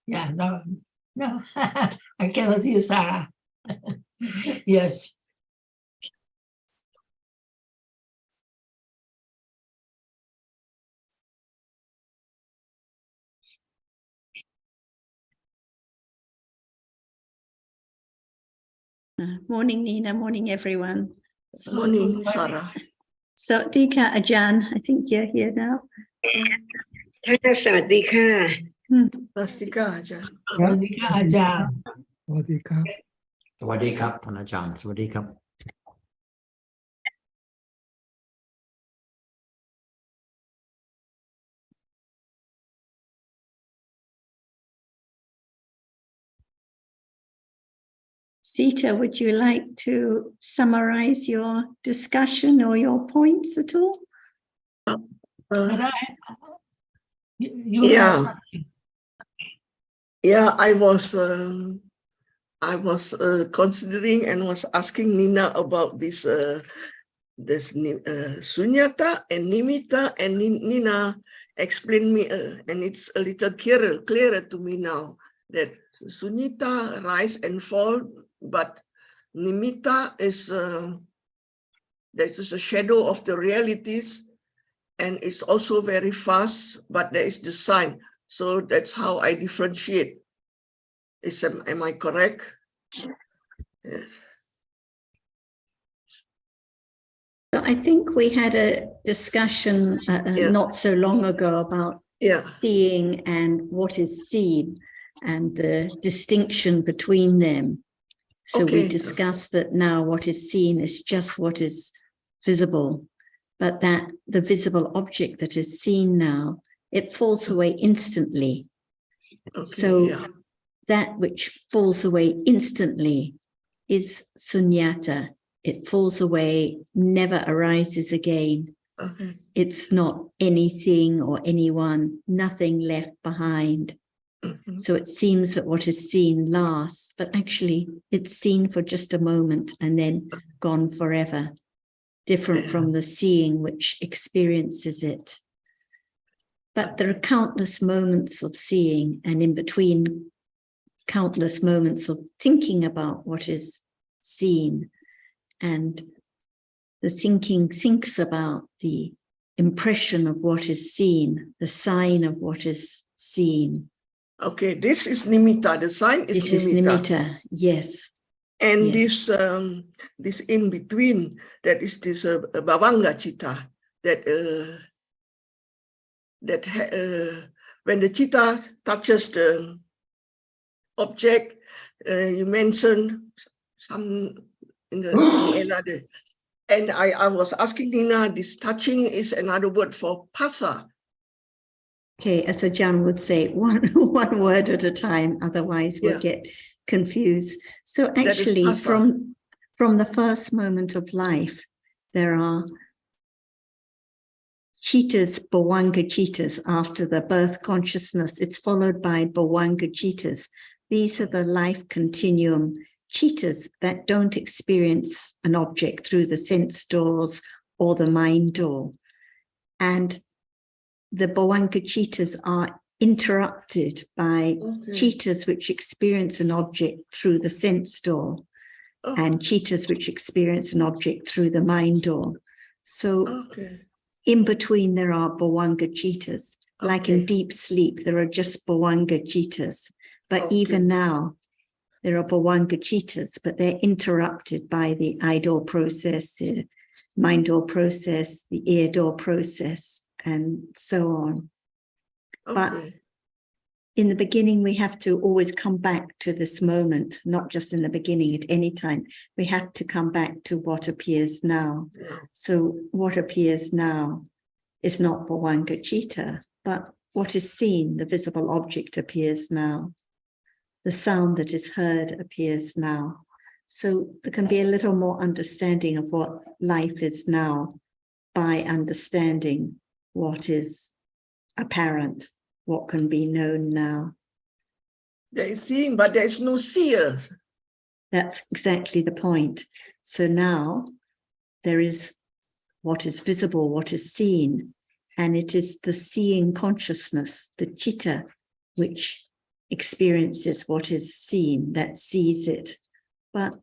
Yeah, no, no, I cannot use Sarah. Yes. Morning, Nina. Morning, everyone. Morning, Sarah. So, Dika Ajan, I think you're here now. ค่ะสวัสดีค่ะ Rastika aja. สวัสดีค่ะอาจารย์ สวัสดีครับ สวัสดีครับท่านอาจารย์สวัสดีครับ Sita, would you like to summarize your discussion or your points at all? ไม่ได้ You Yeah. have something. Yeah, I was considering and was asking Nina about this sunyata and nimitta, and Nina explained me, and it's a little clearer to me now that sunyata rise and fall, but nimitta is a shadow of the realities, and it's also very fast, but there is the sign. So that's how I differentiate. Am I correct? Yes. I think we had a discussion not so long ago about seeing and what is seen and the distinction between them. So we discussed that now what is seen is just what is visible, but that the visible object that is seen now, it falls away instantly. So that which falls away instantly is sunyata. It falls away, never arises again. It's not anything or anyone, nothing left behind. So it seems that what is seen lasts, but actually it's seen for just a moment and then gone forever, different from the seeing which experiences it. But there are countless moments of seeing, and in between, countless moments of thinking about what is seen. And the thinking thinks about the impression of what is seen, the sign of what is seen. Okay, this is nimitta. The sign is This is nimitta, yes. And yes. this in between, that is this bhavanga citta, that when the citta touches the object, you mentioned some in another. And I was asking Nina, this touching is another word for phassa. Okay, as Ajahn would say, one word at a time, otherwise we'll get confused. So actually, from the first moment of life, there are cittas, bhavanga cittas, after the birth consciousness. It's followed by bhavanga cittas. These are the life continuum cittas that don't experience an object through the sense doors or the mind door. And the bhavanga cittas are interrupted by cittas which experience an object through the sense door and cittas which experience an object through the mind door. So in between there are bhavanga cittas. Like in deep sleep, there are just bhavanga cittas. But even now, there are bhavanga cittas, but they're interrupted by the eye door process, the mind door process, the ear door process, and so on. But in the beginning, we have to always come back to this moment, not just in the beginning, at any time. We have to come back to what appears now. So what appears now is not bhavanga citta, but what is seen, the visible object appears now. The sound that is heard appears now. So there can be a little more understanding of what life is now by understanding what is apparent, what can be known now. There is seeing, but there is no seer. That's exactly the point. So now there is what is visible, what is seen, and it is the seeing consciousness, the citta, which experiences what is seen, that sees it. But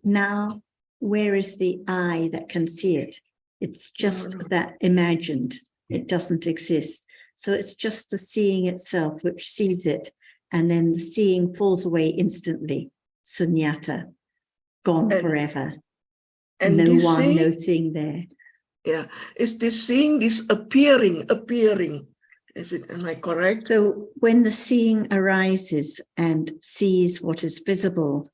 now, where is the eye that can see it? It's just that imagined. It doesn't exist. So it's just the seeing itself which sees it. And then the seeing falls away instantly. Sunyata, gone forever. And no this one, seeing, no thing there. Yeah, is this seeing, this appearing? Is it, am I correct? So when the seeing arises and sees what is visible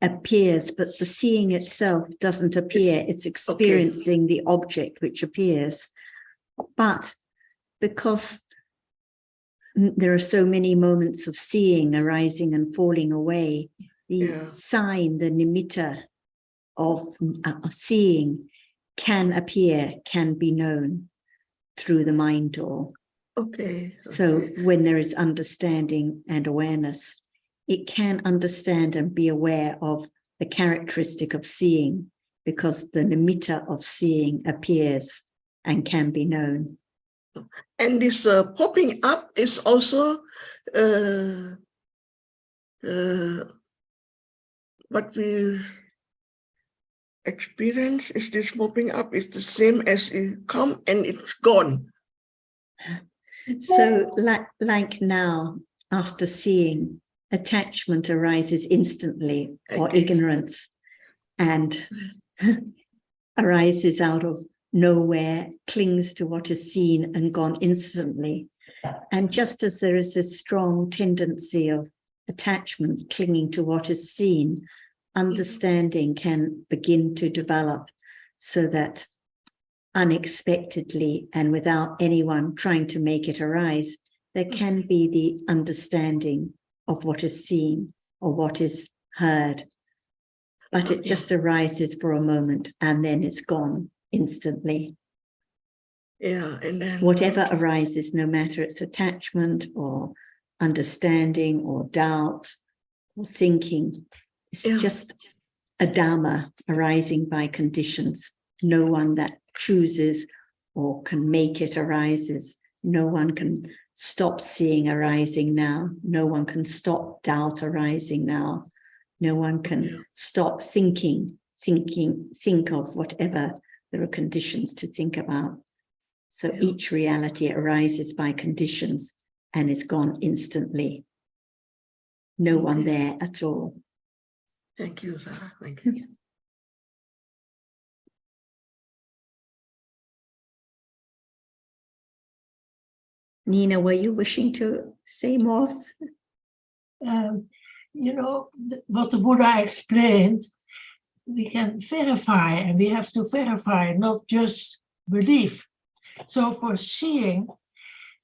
appears, but the seeing itself doesn't appear. It's experiencing the object which appears. But because there are so many moments of seeing arising and falling away, the sign, the nimitta of seeing can appear, can be known through the mind door. So when there is understanding and awareness, it can understand and be aware of the characteristic of seeing, because the nimitta of seeing appears and can be known. And this popping up is also what we experience. Is this popping up is the same as it come and it's gone. So like now, after seeing, attachment arises instantly, or ignorance, and arises out of nowhere, clings to what is seen and gone instantly. And just as there is a strong tendency of attachment clinging to what is seen, understanding can begin to develop, so that unexpectedly and without anyone trying to make it arise, there can be the understanding of what is seen or what is heard. But it just arises for a moment and then it's gone instantly. And then whatever arises, no matter it's attachment or understanding or doubt or thinking, it's just a Dhamma arising by conditions. No one that chooses or can make it arises. No one can stop seeing arising now. No one can stop doubt arising now. No one can stop think of whatever there are conditions to think about. So each reality arises by conditions and is gone instantly. No one there at all. Thank you, Sarah. Thank you. Nina, were you wishing to say more? You know, what the Buddha explained, we can verify, and we have to verify, not just believe. So for seeing,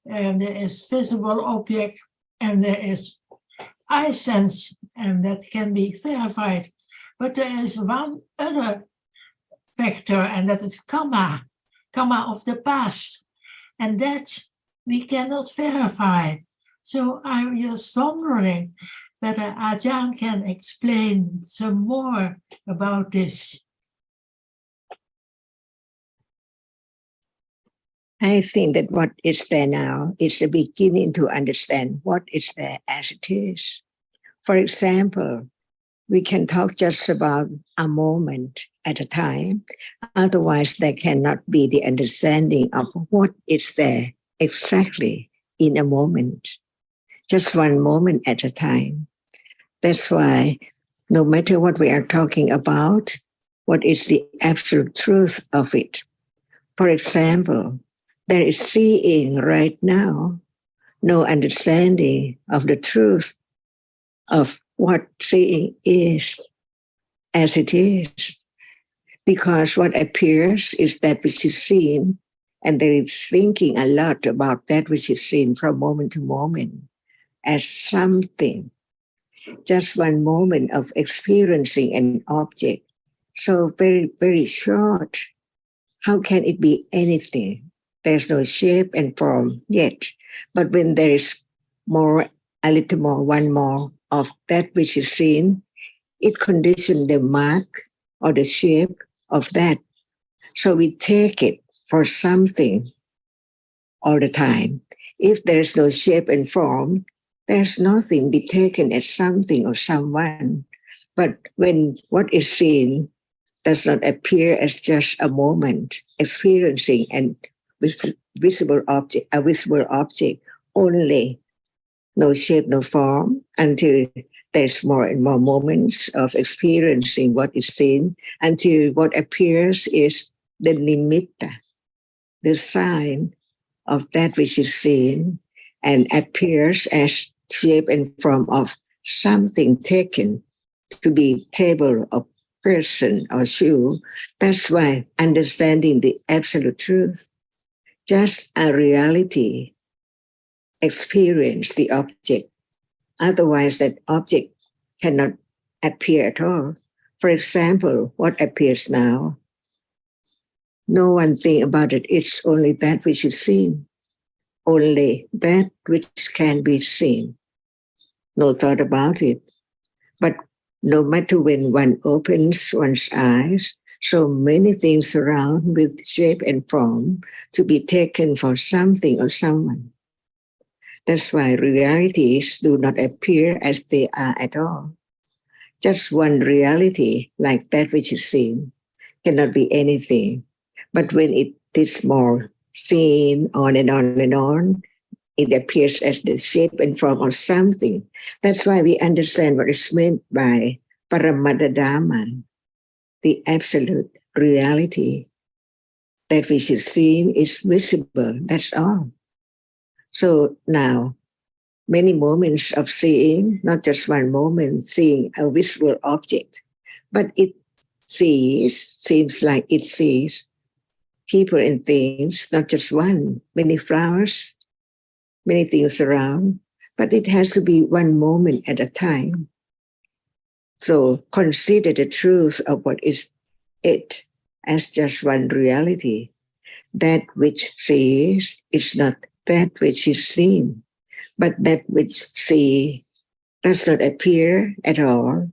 there is visible object, and there is eye sense, and that can be verified. But there is one other factor, and that is karma of the past, and that we cannot verify. So I'm just wondering whether Ajahn can explain some more about this. I think that what is there now is the beginning to understand what is there as it is. For example, we can talk just about a moment at a time. Otherwise, there cannot be the understanding of what is there exactly in a moment. Just one moment at a time. That's why no matter what we are talking about, what is the absolute truth of it? For example, there is seeing right now, no understanding of the truth of what seeing is as it is. Because what appears is that which is seen, and there is thinking a lot about that which is seen from moment to moment as something. Just one moment of experiencing an object. So very, very short. How can it be anything? There's no shape and form yet. But when there is more, a little more, one more of that which is seen, it conditions the mark or the shape of that. So we take it for something all the time. If there's no shape and form, there's nothing be taken as something or someone. But when what is seen does not appear as just a moment, experiencing and visible object, a visible object only, no shape, no form, until there's more and more moments of experiencing what is seen, until what appears is the nimitta, the sign of that which is seen, and appears as shape and form of something taken to be table or person or shoe. That's why understanding the absolute truth, just a reality, experience the object. Otherwise, that object cannot appear at all. For example, what appears now? No one think about it. It's only that which is seen. Only that which can be seen. No thought about it. But no matter when one opens one's eyes, so many things around with shape and form to be taken for something or someone. That's why realities do not appear as they are at all. Just one reality, like that which is seen, cannot be anything. But when it is more seen on and on and on, it appears as the shape and form of something. That's why we understand what is meant by Intl.Dhamma, the absolute reality. That which is seen is visible, that's all. So now, many moments of seeing, not just one moment, seeing a visible object, but it seems like it sees people and things, not just one, many flowers, many things around, but it has to be one moment at a time. So consider the truth of what is it as just one reality. That which sees is not that which is seen, but that which see does not appear at all.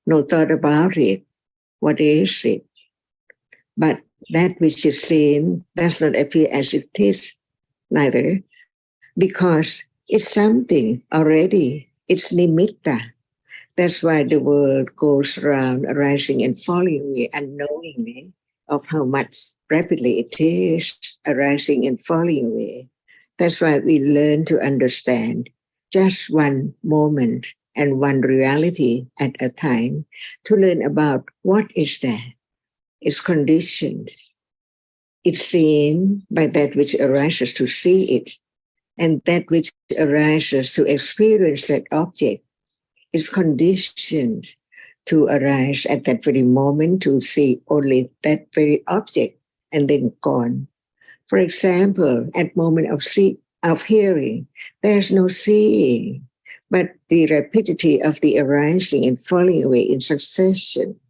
No thought about it. What is it? But that which is seen does not appear as it is, neither, because it's something already. It's nimitta. That's why the world goes around arising and falling away unknowingly of how much rapidly it is arising and falling away. That's why we learn to understand just one moment and one reality at a time to learn about what is there. It's conditioned. It's seen by that which arises to see it, and that which arises to experience that object is conditioned to arise at that very moment to see only that very object and then gone. For example, at moment of hearing, there's no seeing, but the rapidity of the arising and falling away in succession.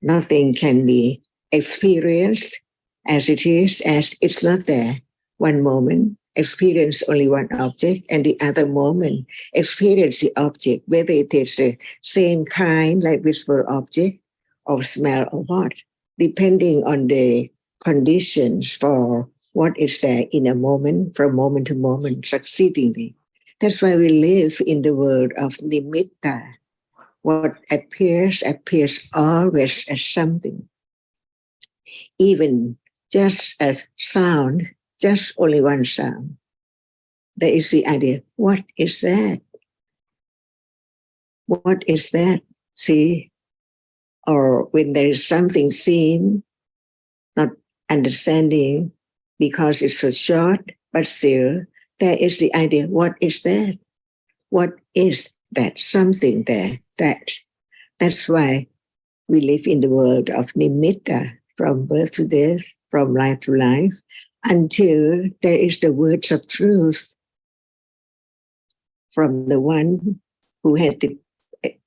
Nothing can be experienced as it is, as it's not there. One moment, experience only one object, and the other moment, experience the object, whether it is the same kind, like visible object, or smell or what, depending on the conditions for what is there in a moment, from moment to moment, succeedingly. That's why we live in the world of nimitta. What appears always as something. Even just as sound, just only one sound. There is the idea, what is that? What is that? See? Or when there is something seen, not understanding because it's so short, but still there is the idea, what is that? What is that? Something there, that. That's why we live in the world of nimitta, from birth to death, from life to life, until there is the words of truth from the one who had to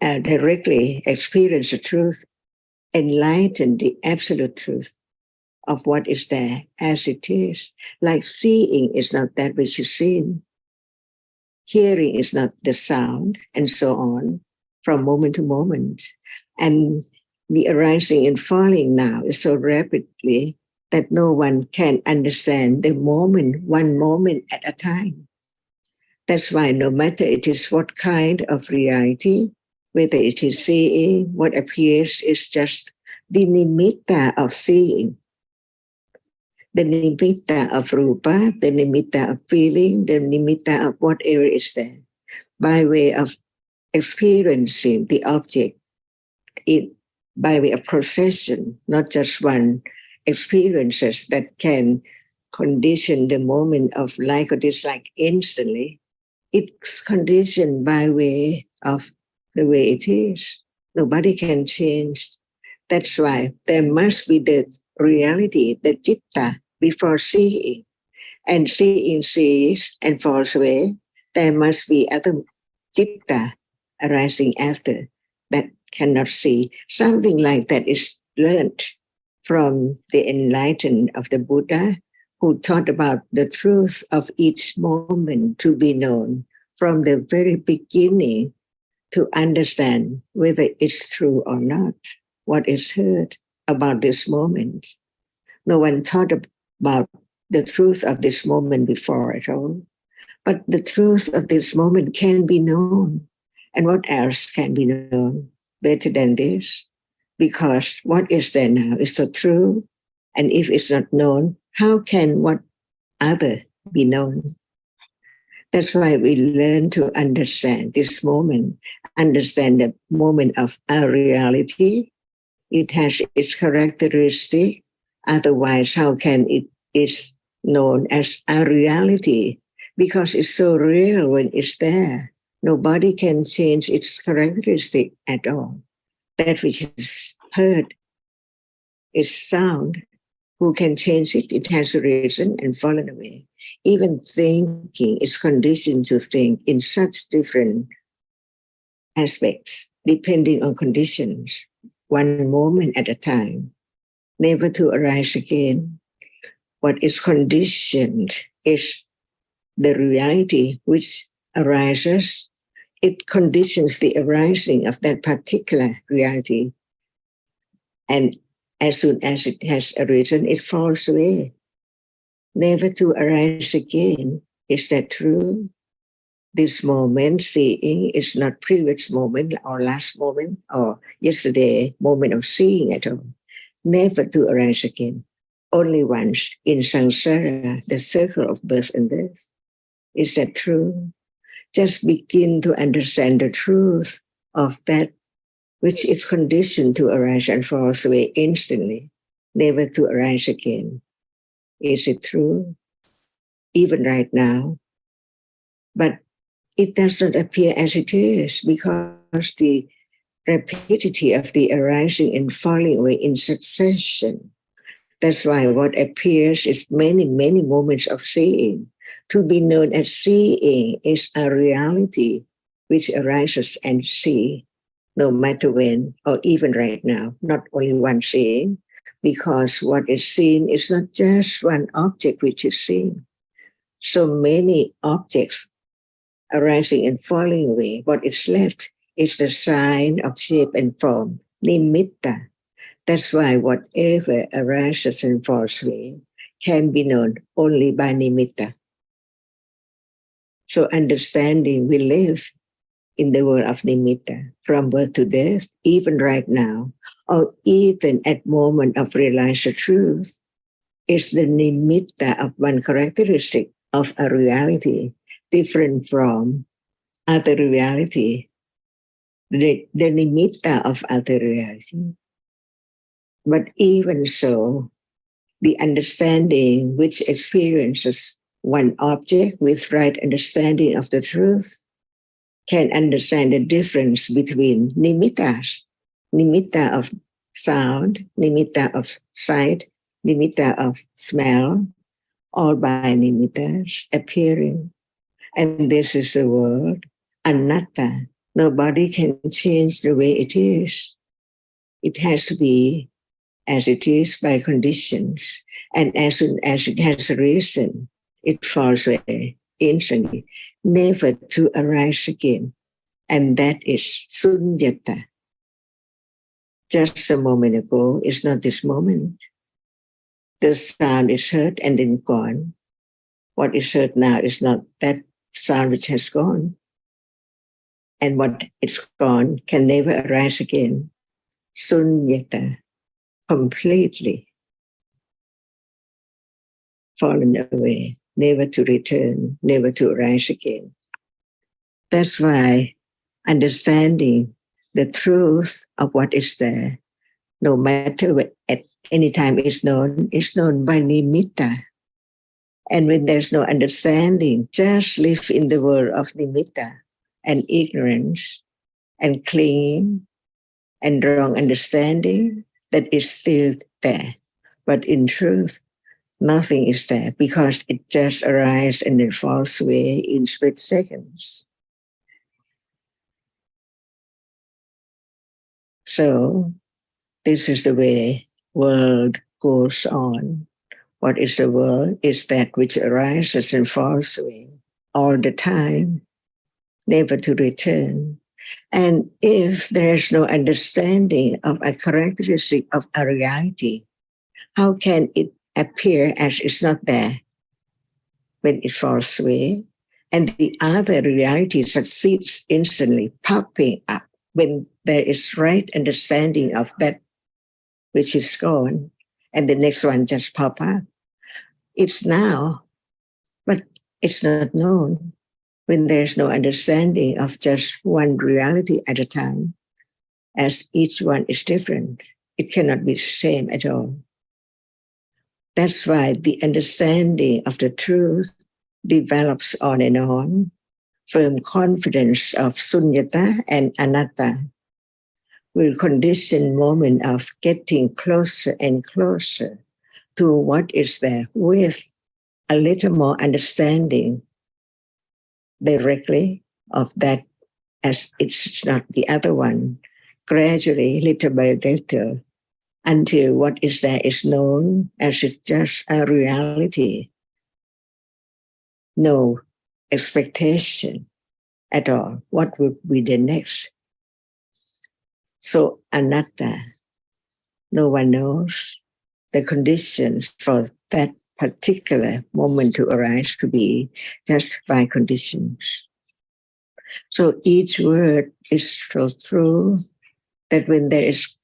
directly experience the truth, enlighten the absolute truth of what is there as it is. Like seeing is not that which is seen, hearing is not the sound, and so on, from moment to moment. And the arising and falling now is so rapidly that no one can understand the moment, one moment at a time. That's why no matter it is what kind of reality, whether it is seeing, what appears is just the nimitta of seeing, the nimitta of rupa, the nimitta of feeling, the nimitta of whatever is there, by way of experiencing the object, by way of procession, not just one experiences that can condition the moment of like or dislike instantly. It's conditioned by way of the way it is. Nobody can change. That's why there must be the reality, the citta, before seeing. And seeing sees and falls away. There must be other citta arising after that cannot see. Something like that is learned from the enlightened of the Buddha, who taught about the truth of each moment to be known from the very beginning, to understand whether it's true or not, what is heard about this moment. No one thought about the truth of this moment before at all. But the truth of this moment can be known. And what else can be known better than this? Because what is there now is so true. And if it's not known, how can what other be known? That's why we learn to understand this moment, understand the moment of our reality. It has its characteristic. Otherwise, how can it is known as our reality? Because it's so real when it's there. Nobody can change its characteristic at all. That which is heard is sound. Who can change it? It has arisen and fallen away. Even thinking is conditioned to think in such different aspects, depending on conditions, one moment at a time, never to arise again. What is conditioned is the reality which arises. It conditions the arising of that particular reality. And as soon as it has arisen, it falls away, never to arise again. Is that true? This moment, seeing, is not previous moment or last moment or yesterday moment of seeing at all. Never to arise again. Only once in samsara, the circle of birth and death. Is that true? Just begin to understand the truth of that which is conditioned to arise and falls away instantly, never to arise again. Is it true? Even right now. But it doesn't appear as it is because the rapidity of the arising and falling away in succession. That's why what appears is many, many moments of seeing. To be known as seeing is a reality which arises and see, no matter when or even right now, not only one seeing, because what is seen is not just one object which is seen. So many objects arising and falling away. What is left is the sign of shape and form, nimitta. That's why whatever arises and falls away can be known only by nimitta. So understanding we live in the world of nimitta, from birth to death, even right now, or even at moment of realized truth, is the nimitta of one characteristic of a reality different from other reality, the nimitta of other reality. But even so, the understanding which experiences one object with right understanding of the truth can understand the difference between nimittas, nimitta of sound, nimitta of sight, nimitta of smell, all by nimittas appearing. And this is the word anatta. Nobody can change the way it is. It has to be as it is by conditions. And as soon as it has arisen, it falls away instantly, never to arise again. And that is sunyata. Just a moment ago is not this moment. The sound is heard and then gone. What is heard now is not that sound which has gone. And what is gone can never arise again. Sunyata, completely fallen away, never to return, never to arise again. That's why understanding the truth of what is there, no matter what, at any time is known by nimitta. And when there's no understanding, just live in the world of nimitta and ignorance and clinging and wrong understanding that is still there. But in truth, nothing is there because it just arises and then falls away in split seconds. So this is the way world goes on. What is the world? Is that which arises and falls away all the time, never to return. And if there is no understanding of a characteristic of a reality, how can it appear as it's not there when it falls away? And the other reality succeeds instantly, popping up when there is right understanding of that which is gone, and the next one just pop up. It's now, but it's not known when there's no understanding of just one reality at a time, as each one is different. It cannot be the same at all. That's why the understanding of the truth develops on and on. Firm confidence of sunyata and anatta will condition moment of getting closer and closer to what is there with a little more understanding directly of that as it's not the other one, gradually, little by little, until what is there is known as it's just a reality. No expectation at all. What would be the next? So anatta, no one knows the conditions for that particular moment to arise to be just by conditions. So each word is so true that when there is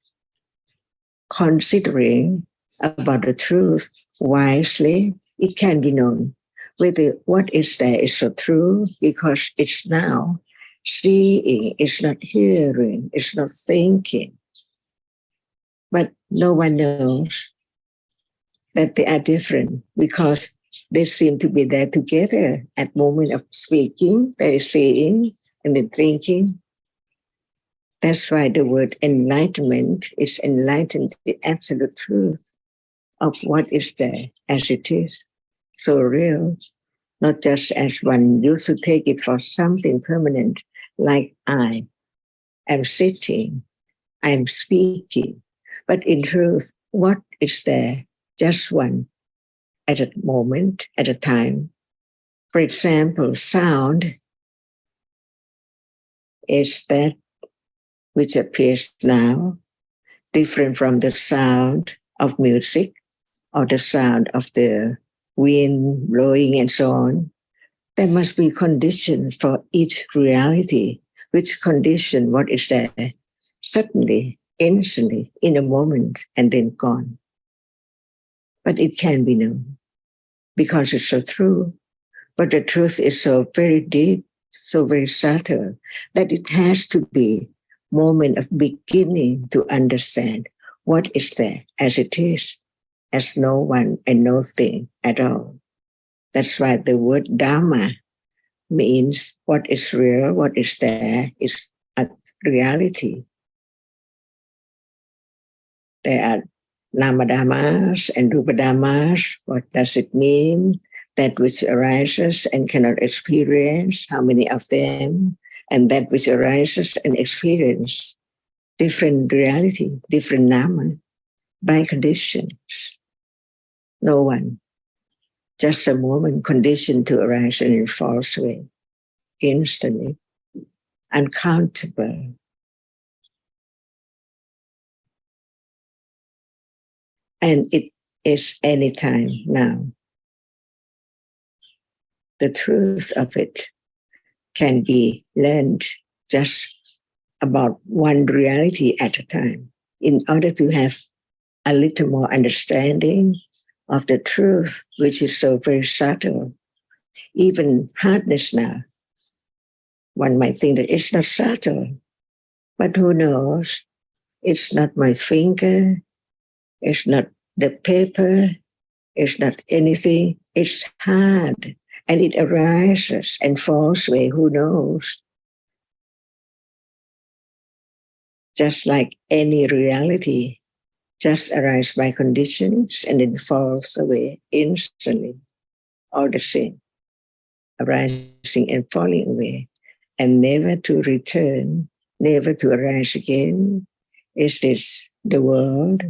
considering about the truth wisely, it can be known whether what is there is so true because it's now seeing, it's not hearing, it's not thinking. But no one knows that they are different because they seem to be there together at moment of speaking, they're seeing and then thinking. That's why the word enlightenment is enlightened the absolute truth of what is there as it is. So real, not just as one used to take it for something permanent, like I am sitting, I am speaking. But in truth, what is there? Just one at a moment, at a time. For example, sound is that which appears now, different from the sound of music or the sound of the wind blowing and so on. There must be conditions for each reality, which condition what is there suddenly, instantly, in a moment, and then gone. But it can be known because it's so true. But the truth is so very deep, so very subtle, that it has to be moment of beginning to understand what is there as it is, as no one and no thing at all. That's why the word Dhamma means what is real, what is there is a reality. There are Namadhammas and Rupadhammas. What does it mean? That which arises and cannot experience, how many of them? And that which arises and experience, different reality, different nama, by conditions. No one. Just a moment conditioned to arise and it falls away instantly, uncountable. And it is anytime now. The truth of it can be learned just about one reality at a time in order to have a little more understanding of the truth, which is so very subtle. Even hardness now, one might think that it's not subtle, but who knows? It's not my finger, it's not the paper, it's not anything. It's hard, and it arises and falls away. Who knows? Just like any reality, just arises by conditions and then falls away instantly. All the same, arising and falling away, and never to return, never to arise again. Is this the world?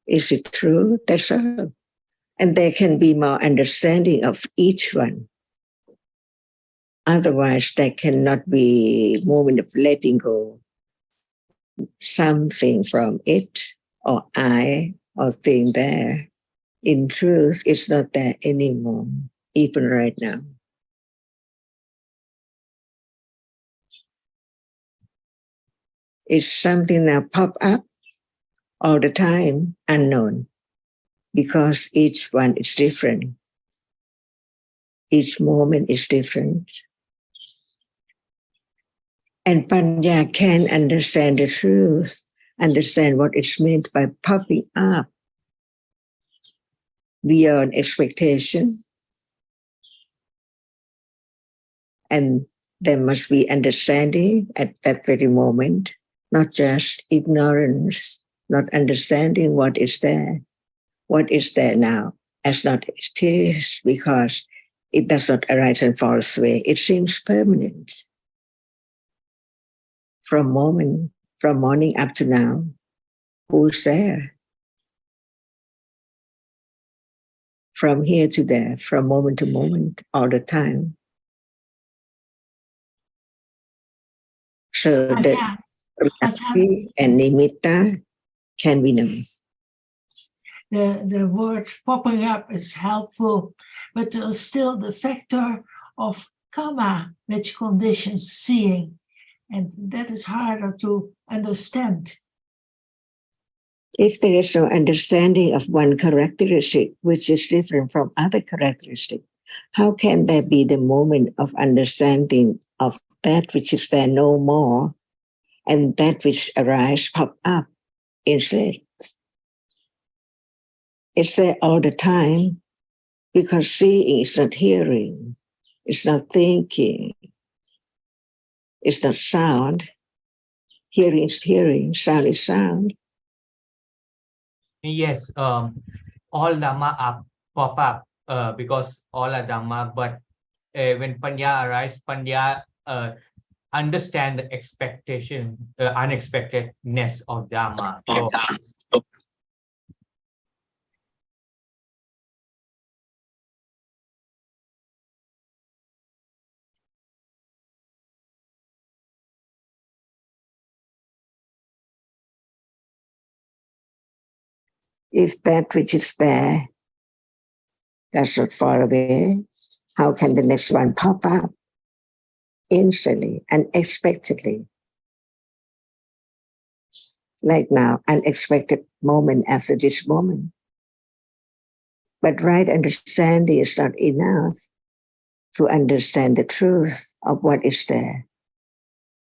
Is it true? That's all. And there can be more understanding of each one. Otherwise, there cannot be moment of letting go something from it or I or thing there. In truth, it's not there anymore, even right now. It's something that pop up all the time, unknown, because each one is different. Each moment is different. And Panya can understand the truth, understand what is meant by popping up beyond expectation. And there must be understanding at that very moment, not just ignorance, not understanding what is there. What is there now as not it is, because it does not arise and fall away. It seems permanent. From morning up to now, who's there? From here to there, from moment to moment, all the time. So that reality and nimitta can be known. The word popping up is helpful, but there's still the factor of karma, which conditions seeing, and that is harder to understand. If there is no understanding of one characteristic which is different from other characteristics, how can there be the moment of understanding of that which is there no more and that which arises pop up instead? It's there all the time because seeing is not hearing, it's not thinking, it's not sound. Hearing is hearing, sound is sound. Yes, all Dhamma are pop up because all are Dhamma, but when Panya arises, Panya understand the expectation, unexpectedness of Dhamma. So, If that which is there does not fall away, how can the next one pop up instantly, unexpectedly? Like now, unexpected moment after this moment. But right understanding is not enough to understand the truth of what is there.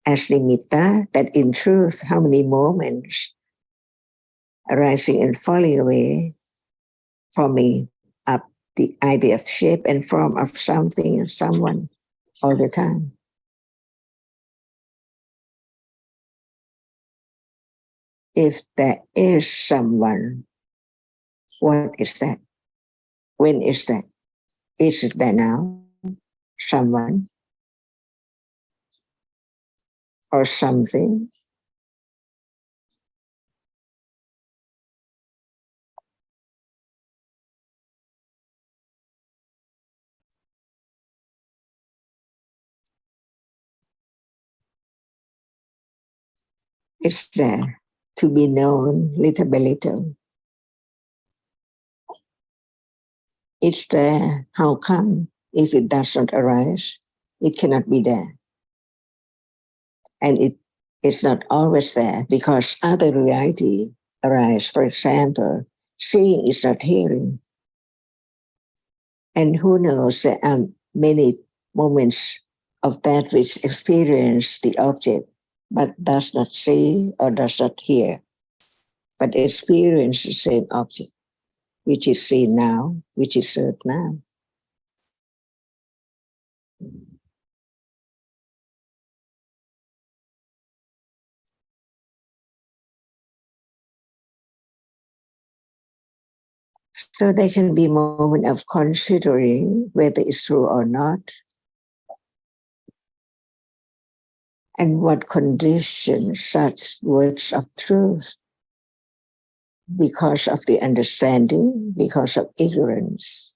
As nimitta, that in truth, how many moments arising and falling away, forming up the idea of shape and form of something and someone all the time. If there is someone, what is that? When is that? Is it there now? Someone or something? It's there to be known little by little. It's there. How come? If it does not arise, it cannot be there. And it is not always there because other reality arise. For example, seeing is not hearing. And who knows, there are many moments of that which experience the object, but does not see or does not hear, but experience the same object, which is seen now, which is heard now. So there can be a moment of considering whether it's true or not, and what conditions such words of truth because of the understanding, because of ignorance.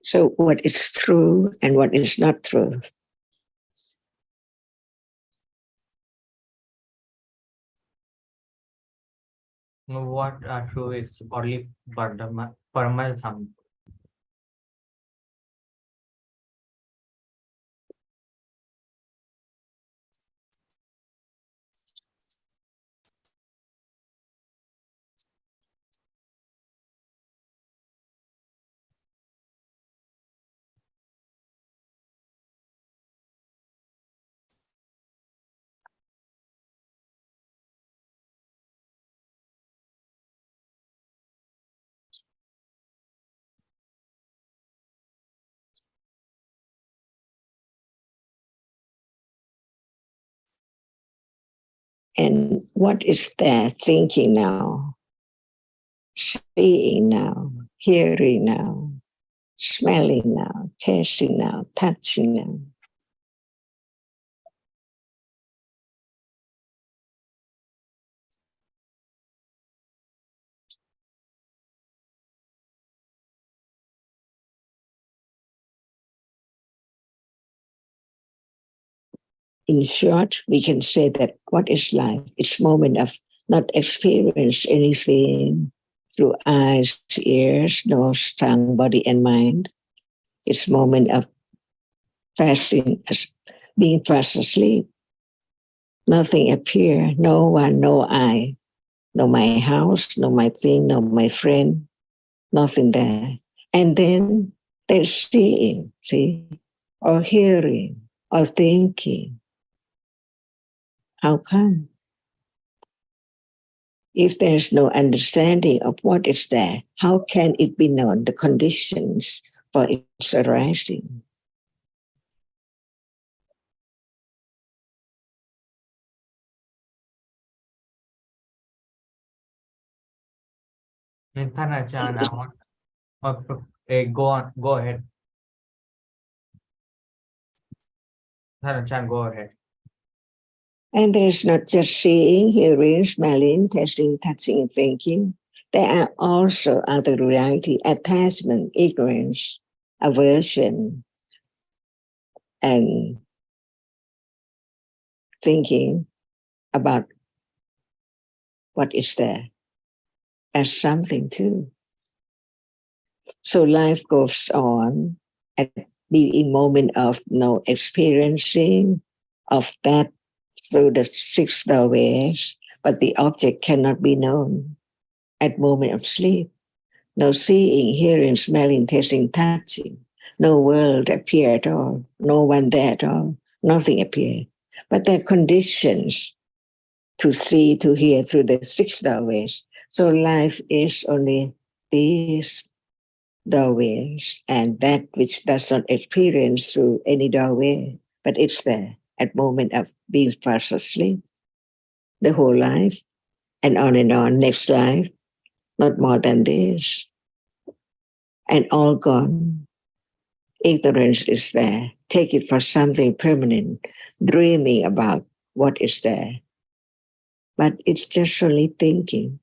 So what is true and what is not true? What are true is only Dhamma. And what is there thinking now, seeing now, hearing now, smelling now, tasting now, touching now? In short, we can say that what is life? It's moment of not experience anything through eyes, ears, nose, tongue, body, and mind. It's moment of fasting, being fast asleep. Nothing appear, no one, no I, no my house, no my thing, no my friend, nothing there. And then there's seeing, see, or hearing, or thinking. How come? If there's no understanding of what is there, how can it be known, the conditions for its arising? Intl.Dhamma, I want go on, go ahead. Intl.Dhamma, go ahead. And there's not just seeing, hearing, smelling, tasting, touching, thinking. There are also other reality, attachment, ignorance, aversion, and thinking about what is there as something too. So life goes on at the moment of no experiencing of that through the six doorways, but the object cannot be known at moment of sleep. No seeing, hearing, smelling, tasting, touching. No world appear at all. No one there at all. Nothing appear. But there are conditions to see, to hear through the six doorways. So life is only these doorways and that which does not experience through any doorway, but it's there at moment of being fast asleep. The whole life and on, next life, not more than this, and all gone. Ignorance is there. Take it for something permanent, dreaming about what is there. But it's just only thinking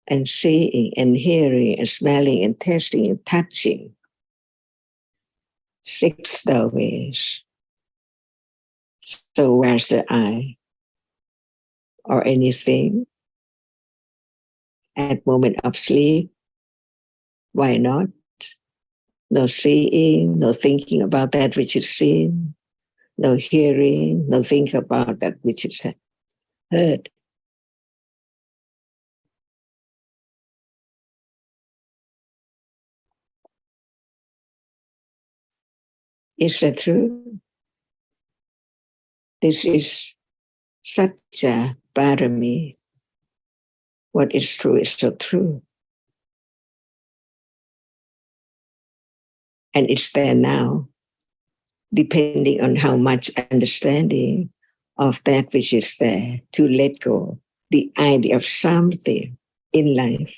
and seeing and hearing and smelling and tasting and touching. 6 doorways. So where's the I or anything? At moment of sleep, why not? No seeing, no thinking about that which is seen, no hearing, no thinking about that which is heard. Is that true? This is such a parami. What is true is so true. And it's there now, depending on how much understanding of that which is there to let go the idea of something in life.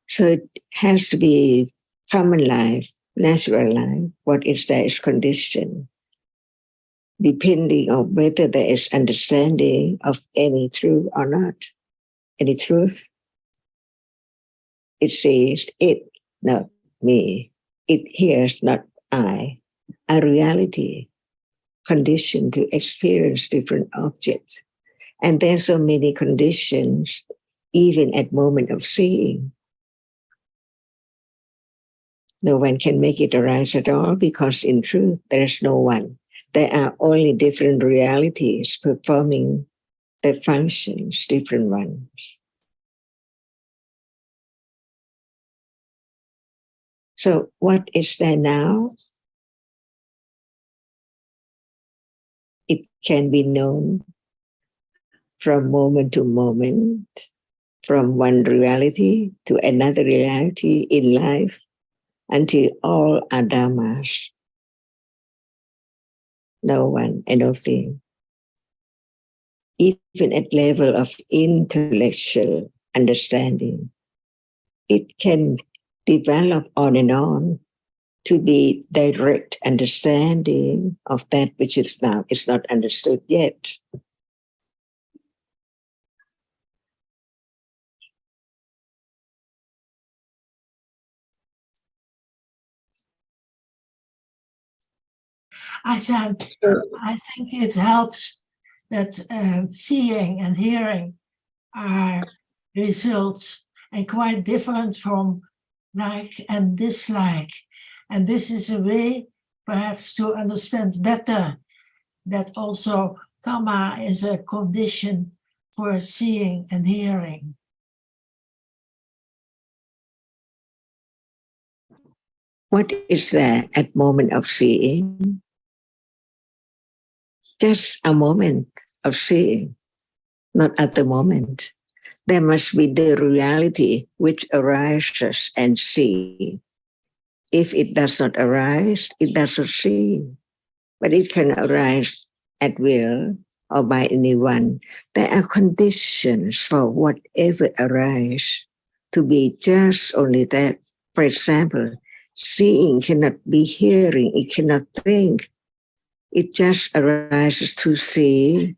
So it has to be common life, natural life. What is there is conditioned, depending on whether there is understanding of any truth or not. Any truth. It says it, not me. It hears, not I. A reality conditioned to experience different objects. And there's so many conditions, even at moment of seeing. No one can make it arise at all because in truth, there is no one. There are only different realities performing their functions, different ones. So what is there now? It can be known from moment to moment, from one reality to another reality in life, until all are dhammas. No one and no thing. Even at level of intellectual understanding, it can develop on and on to be direct understanding of that which is now is not understood yet. I think it helps that seeing and hearing are results and quite different from like and dislike. And this is a way perhaps to understand better that also karma is a condition for seeing and hearing. What is there at moment of seeing? Just a moment of seeing, not at the moment. There must be the reality which arises and see. If it does not arise, it does not see. But it can arise at will or by anyone. There are conditions for whatever arises to be just only that. For example, seeing cannot be hearing, it cannot think. It just arises to see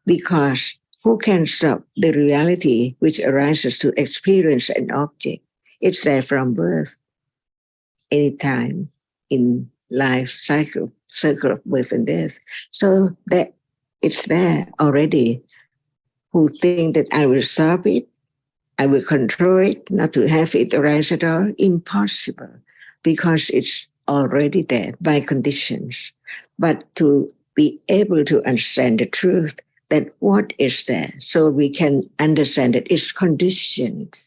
because who can stop the reality which arises to experience an object? It's there from birth, anytime in life circle of birth and death. So that it's there already. Who think that I will stop it, I will control it, not to have it arise at all? Impossible, because it's already there by conditions. But to be able to understand the truth, that what is there, so we can understand that it's conditioned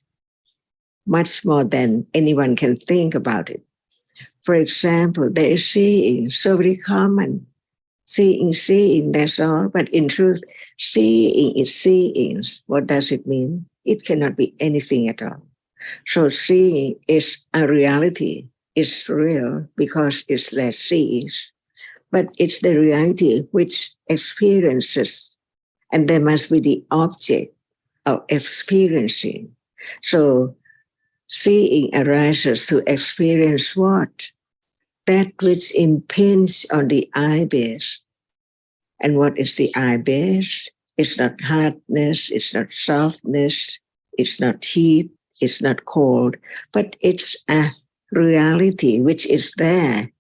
much more than anyone can think about it. For example, there is seeing, so very common. Seeing, that's all. But in truth, seeing is seeing. What does it mean? It cannot be anything at all. So seeing is a reality. It's real because it's that sees. but it's the reality which experiences, and there must be the object of experiencing. So seeing arises to experience what? That which impinges on the eye base. And what is the eye base? It's not hardness, it's not softness, it's not heat, it's not cold, but it's a reality which is there,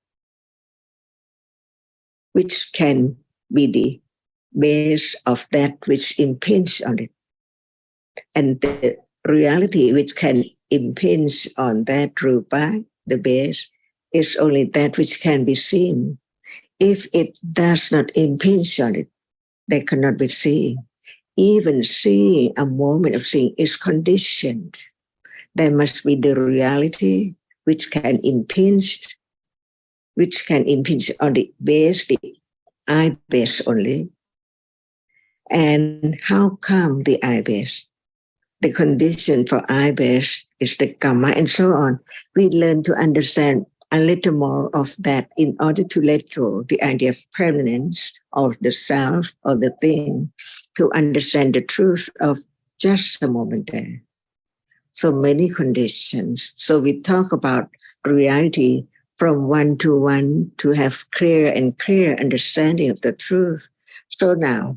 which can be the base of that which impinges on it. And the reality which can impinge on that rupa, the base, is only that which can be seen. If it does not impinge on it, they cannot be seen. Even seeing, a moment of seeing, is conditioned. There must be the reality which can impinge on the base, the eye base only. And how come the eye base? The condition for eye base is the karma and so on. We learn to understand a little more of that in order to let go the idea of permanence of the self or the thing, to understand the truth of just a moment there. So many conditions. So we talk about reality from one to one to have clear and clear understanding of the truth. So now,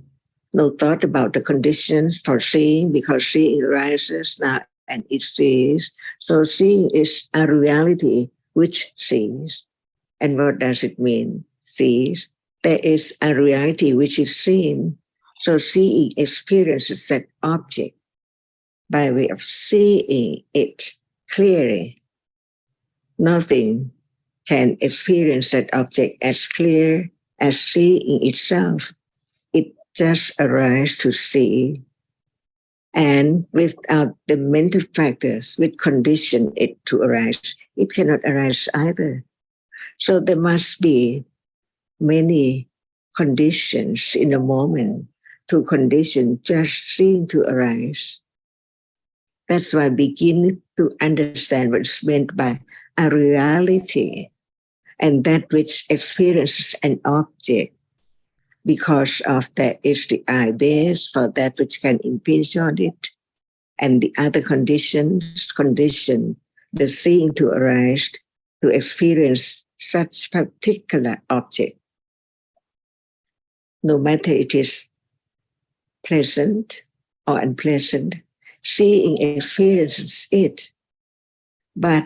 no thought about the conditions for seeing, because seeing arises now and it sees. So seeing is a reality which sees. And what does it mean? Sees. There is a reality which is seen. So seeing experiences that object by way of seeing it clearly. Nothing can experience that object as clear as seeing itself. It just arises to see. And without the mental factors which condition it to arise, it cannot arise either. So there must be many conditions in a moment to condition just seeing to arise. That's why I begin to understand what's meant by a reality, and that which experiences an object. Because of that is the eye base for that which can impinge on it. And the other conditions condition the seeing to arise to experience such particular object. No matter it is pleasant or unpleasant, seeing experiences it. But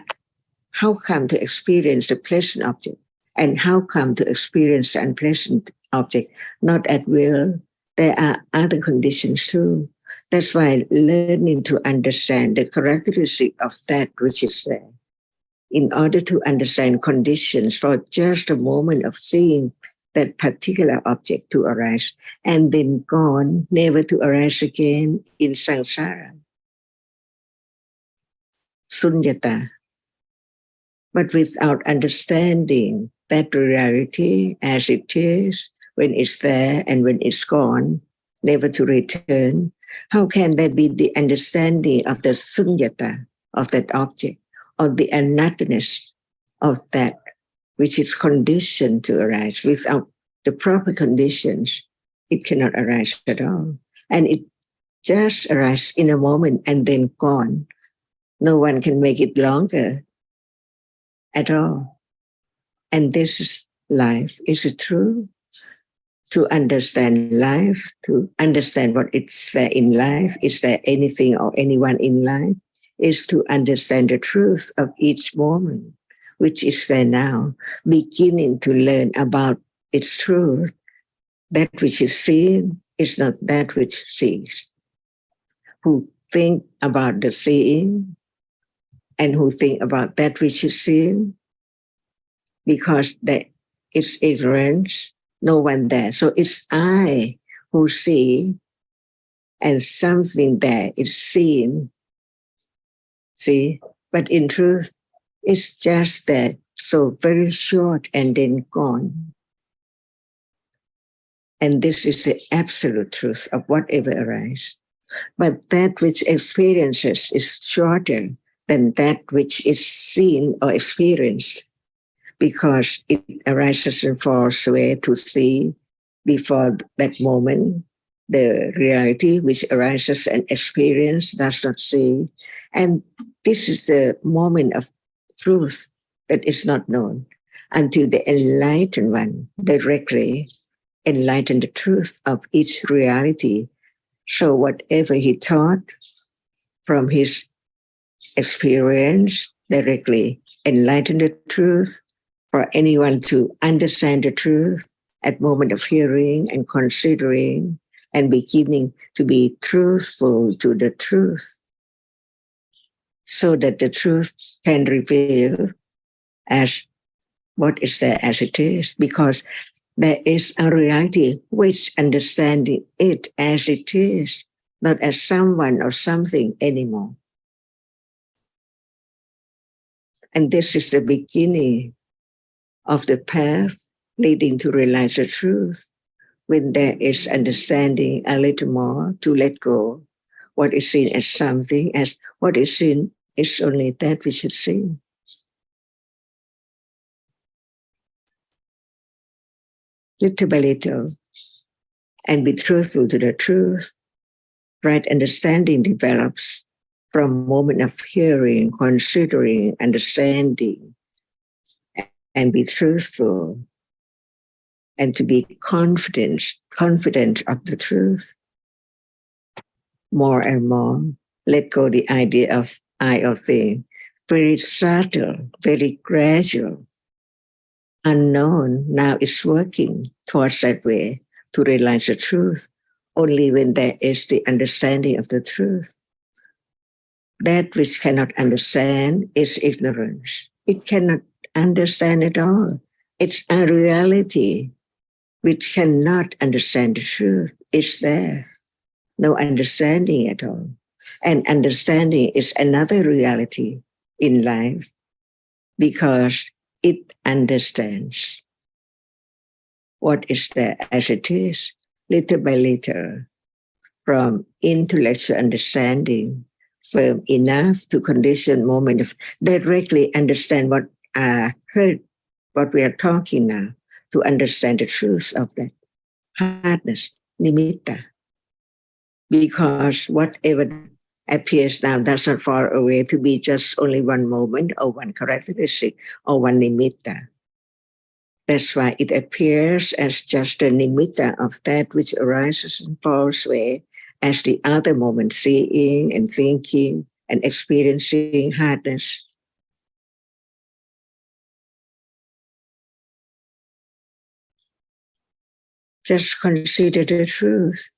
how come to experience the pleasant object? And how come to experience the unpleasant object? Not at will. There are other conditions too. That's why learning to understand the characteristic of that which is there, in order to understand conditions for just a moment of seeing that particular object to arise, and then gone, never to arise again in samsara. Sunyata. But without understanding that reality as it is, when it's there and when it's gone, never to return, how can there be the understanding of the sunyata of that object, or the anattness of that which is conditioned to arise? Without the proper conditions, it cannot arise at all. And it just arises in a moment and then gone. No one can make it longer at all. And this is life. Is it true? To understand life, to understand what is there in life, is there anything or anyone in life, is to understand the truth of each moment, which is there now, beginning to learn about its truth. That which is seen is not that which sees. Who think about the seeing and who think about that which is seen, because there is ignorance, no one there. So it's I who see, and something there is seen. See, but in truth, it's just that, so very short and then gone. And this is the absolute truth of whatever arises. But that which experiences is shorter than that which is seen or experienced, because it arises and falls away to see before that moment the reality which arises and experience does not see. And this is the moment of truth that is not known until the enlightened one directly enlighten the truth of each reality. So whatever he taught from his experience directly enlighten the truth for anyone to understand the truth at moment of hearing and considering and beginning to be truthful to the truth, so that the truth can reveal as what is there as it is, because there is a reality which understanding it as it is, not as someone or something anymore. And this is the beginning of the path leading to realize the truth, when there is understanding a little more to let go what is seen as something, as what is seen is only that which is seen. Little by little, and be truthful to the truth, right understanding develops from moment of hearing, considering, understanding, and be truthful, and to be confident of the truth. More and more, let go the idea of I or thing, very subtle, very gradual, unknown. Now it's working towards that way to realize the truth. Only when there is the understanding of the truth. That which cannot understand is ignorance. It cannot understand at all. It's a reality which cannot understand the truth. It's there. No understanding at all. And understanding is another reality in life because it understands what is there as it is, little by little, from intellectual understanding, firm enough to condition moment of directly understand what I heard, what we are talking now, to understand the truth of that hardness, nimitta. Because whatever appears now does not fall away to be just only one moment or one characteristic or one nimitta. That's why it appears as just a nimitta of that which arises and falls away as the other moment, seeing and thinking and experiencing hardness. Just consider the truth,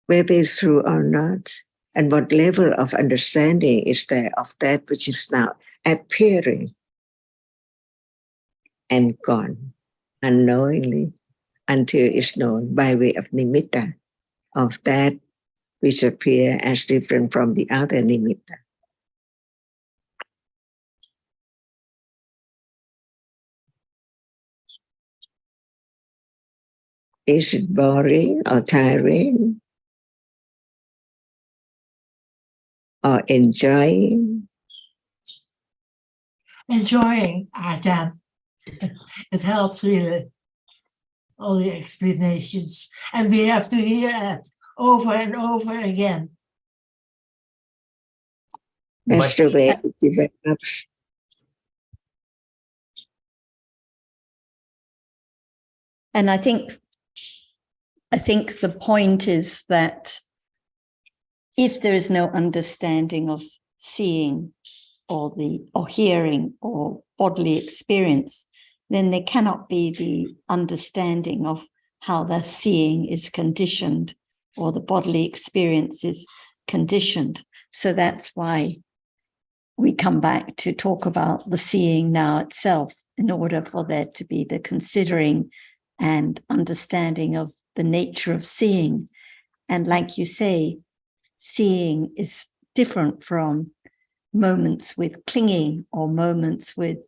whether it's true or not, and what level of understanding is there of that which is now appearing and gone unknowingly until it's known by way of nimitta of that which appear as different from the other nimitta. Is it boring or tiring or enjoying? Enjoying, Ajahn. It helps really, all the explanations. And we have to hear it over and over again. That's the way it develops. And I think the point is that if there is no understanding of seeing or hearing or bodily experience, then there cannot be the understanding of how the seeing is conditioned or the bodily experience is conditioned. So that's why we come back to talk about the seeing now itself, in order for there to be the considering and understanding of the nature of seeing. And like you say, seeing is different from moments with clinging or moments with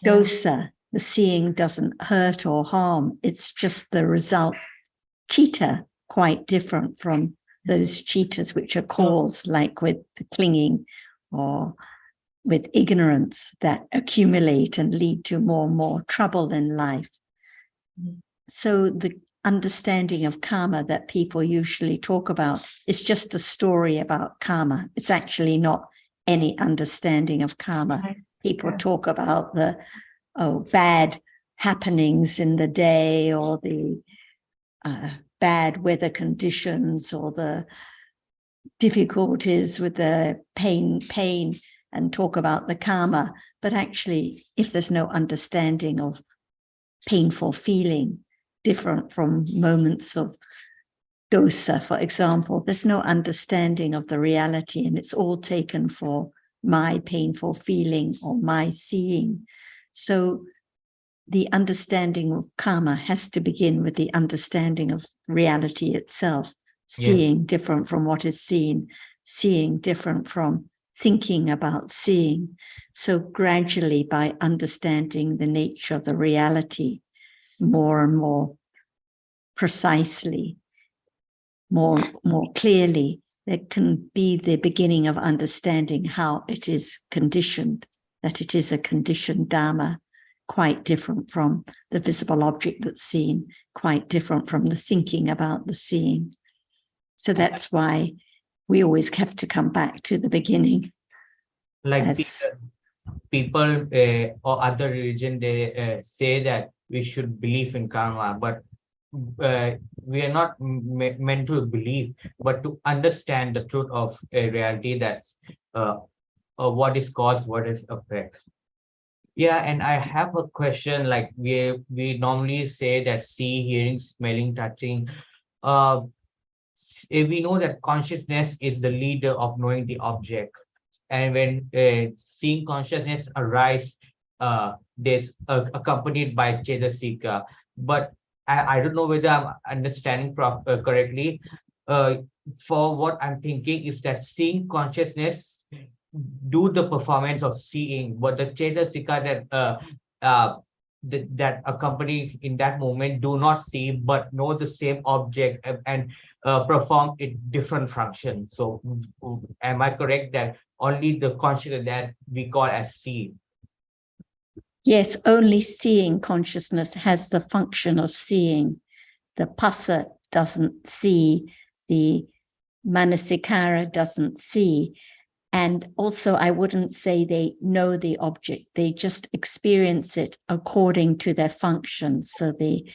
dosa. The seeing doesn't hurt or harm. It's just the result. Citta, quite different from those cittas which are caused, like with the clinging or with ignorance that accumulate and lead to more and more trouble in life. So the understanding of karma that people usually talk about is just a story about karma. It's actually not any understanding of karma. People talk about the bad happenings in the day, or the bad weather conditions, or the difficulties with the pain, and talk about the karma. But actually, if there's no understanding of painful feeling, different from moments of dosa, for example, there's no understanding of the reality, and it's all taken for my painful feeling or my seeing. So the understanding of karma has to begin with the understanding of reality itself, seeing different from what is seen, seeing different from thinking about seeing. So gradually, by understanding the nature of the reality more and more precisely, more clearly, there can be the beginning of understanding how it is conditioned, that it is a conditioned Dhamma, quite different from the visible object that's seen, quite different from the thinking about the seeing. So that's why we always have to come back to the beginning. Like people or other religion, they say that we should believe in karma, but we are not meant to believe, but to understand the truth of a reality, that's what is cause, what is effect. Yeah, and I have a question. Like we normally say that see, hearing, smelling, touching. We know that consciousness is the leader of knowing the object, and when seeing consciousness arise, this accompanied by Chetasika. But I don't know whether I'm understanding correctly. For what I'm thinking is that seeing consciousness do the performance of seeing, but the Chetasika that accompany in that moment do not see but know the same object and perform a different function. So am I correct that only the consciousness that we call as seeing? Yes, only seeing consciousness has the function of seeing. The passa doesn't see, the manasikara doesn't see. And also, I wouldn't say they know the object, they just experience it according to their functions. So the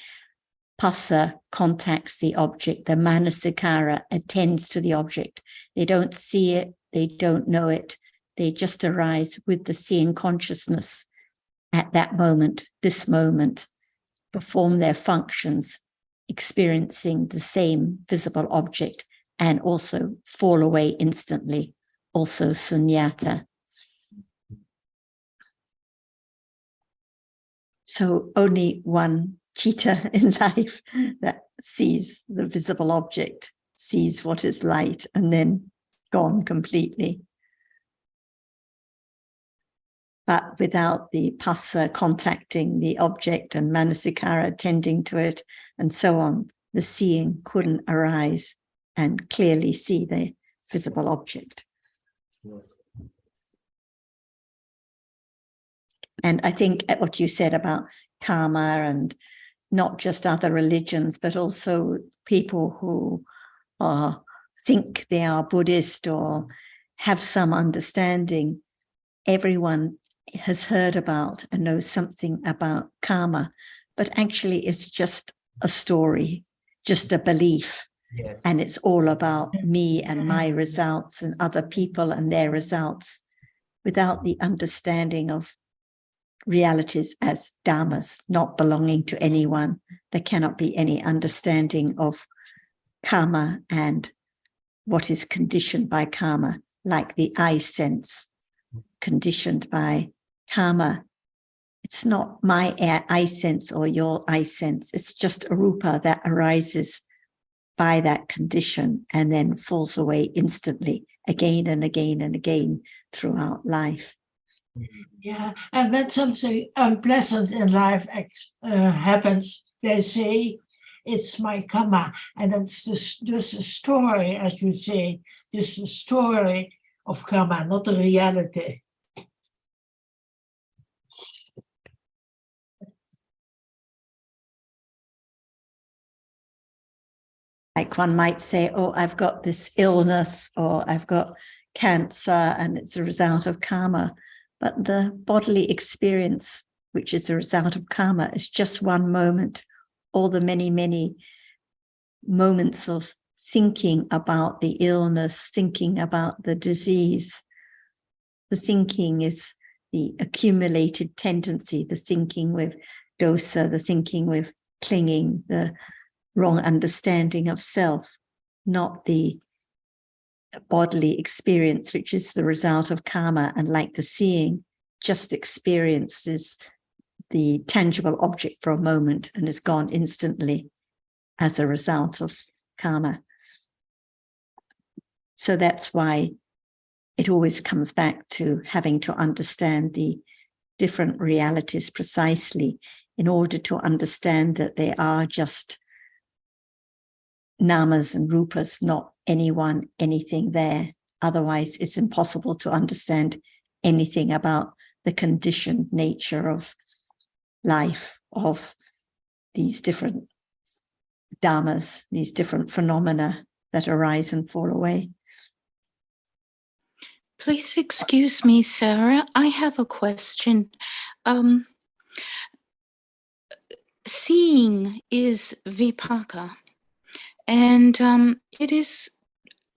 passa contacts the object, the manasikara attends to the object. They don't see it, they don't know it, they just arise with the seeing consciousness at that moment, this moment, perform their functions, experiencing the same visible object, and also fall away instantly, also sunyata. So only one citta in life that sees the visible object, sees what is light, and then gone completely. But without the passa contacting the object and manasikara attending to it and so on, the seeing couldn't arise and clearly see the visible object. And I think what you said about karma, and not just other religions, but also people who think they are Buddhist or have some understanding, everyone has heard about and knows something about karma, but actually it's just a story, just a belief. Yes. And it's all about me and my results and other people and their results, without the understanding of realities as dhammas, not belonging to anyone. There cannot be any understanding of karma and what is conditioned by karma, like the eye sense conditioned by karma. It's not my eye sense or your eye sense. It's just a rupa that arises by that condition and then falls away instantly, again and again and again throughout life. Yeah, and when something unpleasant in life happens, they say it's my karma, and it's just a story, as you say, just a story of karma, not the reality. Like one might say, oh, I've got this illness, or I've got cancer, and it's a result of karma. But the bodily experience, which is the result of karma, is just one moment. All the many, many moments of thinking about the illness, thinking about the disease. The thinking is the accumulated tendency, the thinking with dosa, the thinking with clinging, the wrong understanding of self, not the bodily experience, which is the result of karma. And like the seeing, just experiences the tangible object for a moment and is gone instantly as a result of karma. So that's why it always comes back to having to understand the different realities precisely in order to understand that they are just namas and rupas, not anyone, anything there. Otherwise, it's impossible to understand anything about the conditioned nature of life, of these different dhammas, these different phenomena that arise and fall away. Please excuse me, Sarah. I have a question. Seeing is vipaka, and it is,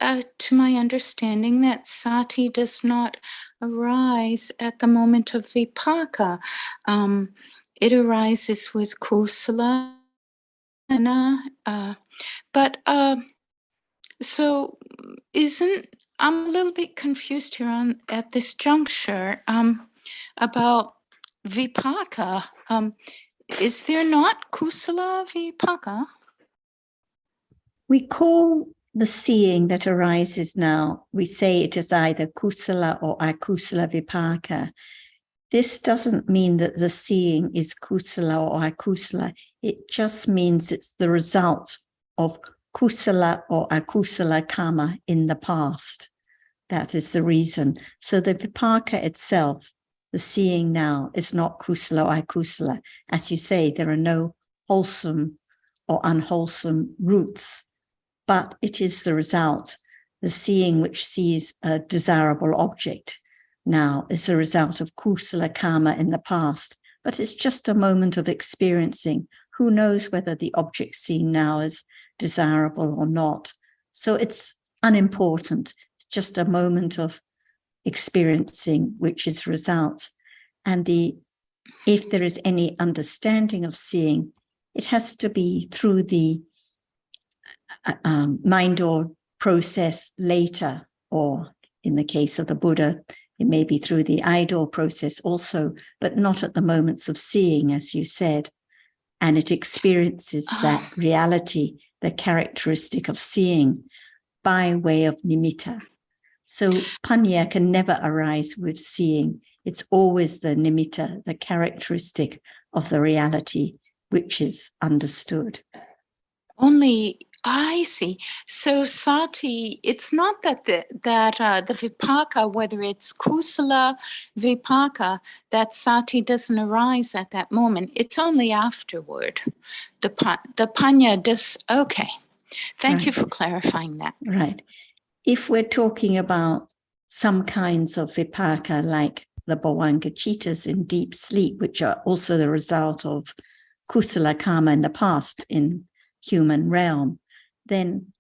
to my understanding, that sati does not arise at the moment of vipaka. It arises with kusala, but so I'm a little bit confused here at this juncture about vipaka. Is there not kusala vipaka? We call the seeing that arises now, we say it is either kusala or akusala vipaka. This doesn't mean that the seeing is kusala or akusala. It just means it's the result of kusala or akusala karma in the past. That is the reason. So the vipaka itself, the seeing now, is not kusala or akusala. As you say, there are no wholesome or unwholesome roots, but it is the result. The seeing which sees a desirable object now is the result of kusala karma in the past, but it's just a moment of experiencing. Who knows whether the object seen now is desirable or not? So it's unimportant. It's just a moment of experiencing, which is result. And if there is any understanding of seeing, it has to be through the mind or process later, or in the case of the Buddha, it may be through the idol process also, but not at the moments of seeing, as you said. And it experiences that reality, the characteristic of seeing, by way of nimitta. So panya can never arise with seeing. It's always the nimitta, the characteristic of the reality which is understood. Only, I see. So sati, it's not that the vipaka, whether it's kusala vipaka, that sati doesn't arise at that moment. It's only afterward. The panya does. Okay. Thank you for clarifying that. Right. If we're talking about some kinds of vipaka, like the bhavanga citas in deep sleep, which are also the result of kusala karma in the past in human realm, then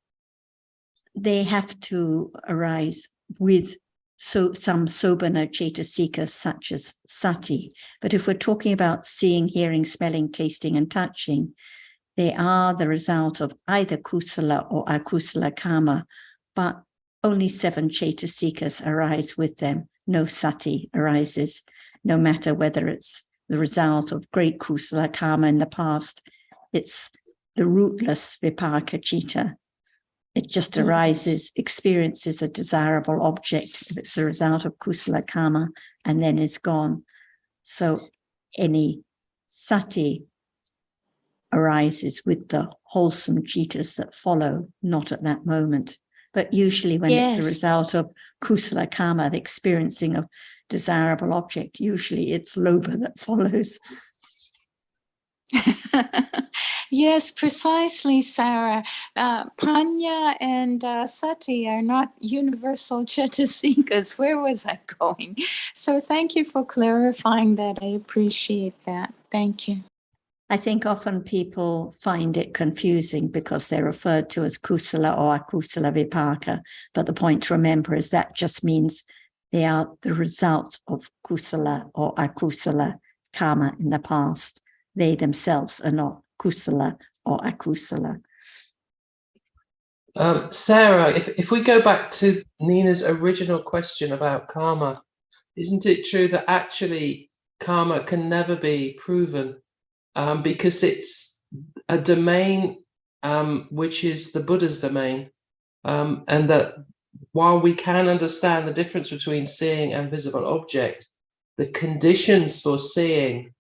they have to arise with some sobhana cetasika such as sati. But if we're talking about seeing, hearing, smelling, tasting, and touching, they are the result of either kusala or akusala karma, but only 7 cetasikas arise with them. No sati arises, no matter whether it's the result of great kusala karma in the past. It's the rootless vipaka citta. It just arises, experiences a desirable object if it's the result of kusala karma, and then is gone. So any sati arises with the wholesome cittas that follow, not at that moment. But usually when it's a result of kusala karma, the experiencing of desirable object, usually it's lobha that follows. Yes, precisely, Sarah. Panya and Sati are not universal Chaitasikas. Where was I going? So thank you for clarifying that. I appreciate that. Thank you. I think often people find it confusing because they're referred to as kusala or akusala vipaka. But the point to remember is that just means they are the result of kusala or akusala karma in the past. They themselves are not kusala or akusala. Sarah, if we go back to Nina's original question about karma, isn't it true that actually karma can never be proven because it's a domain which is the Buddha's domain, and that while we can understand the difference between seeing and visible object, the conditions for seeing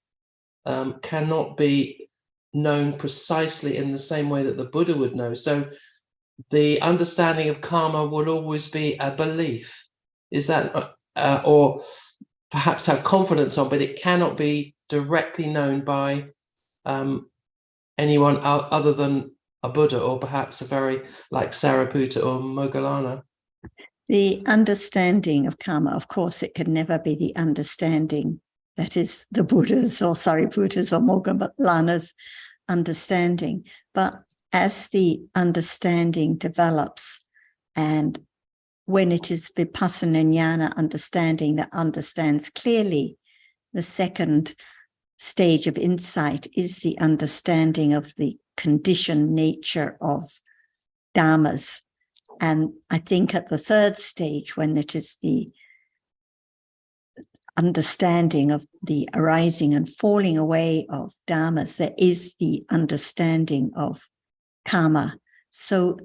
cannot be known precisely in the same way that the Buddha would know. So the understanding of karma will always be a belief. Is that, or perhaps have confidence on, but it cannot be directly known by anyone other than a Buddha, or perhaps a very like Sariputta or Moggallana. The understanding of karma, of course, it can never be the understanding that is the Buddha's or Sariputtas or Moggallana's understanding. But as the understanding develops, and when it is vipassana jnana understanding that understands clearly, the second stage of insight is the understanding of the conditioned nature of dhammas. And I think at the third stage, when it is the understanding of the arising and falling away of dhammas, there is the understanding of karma. So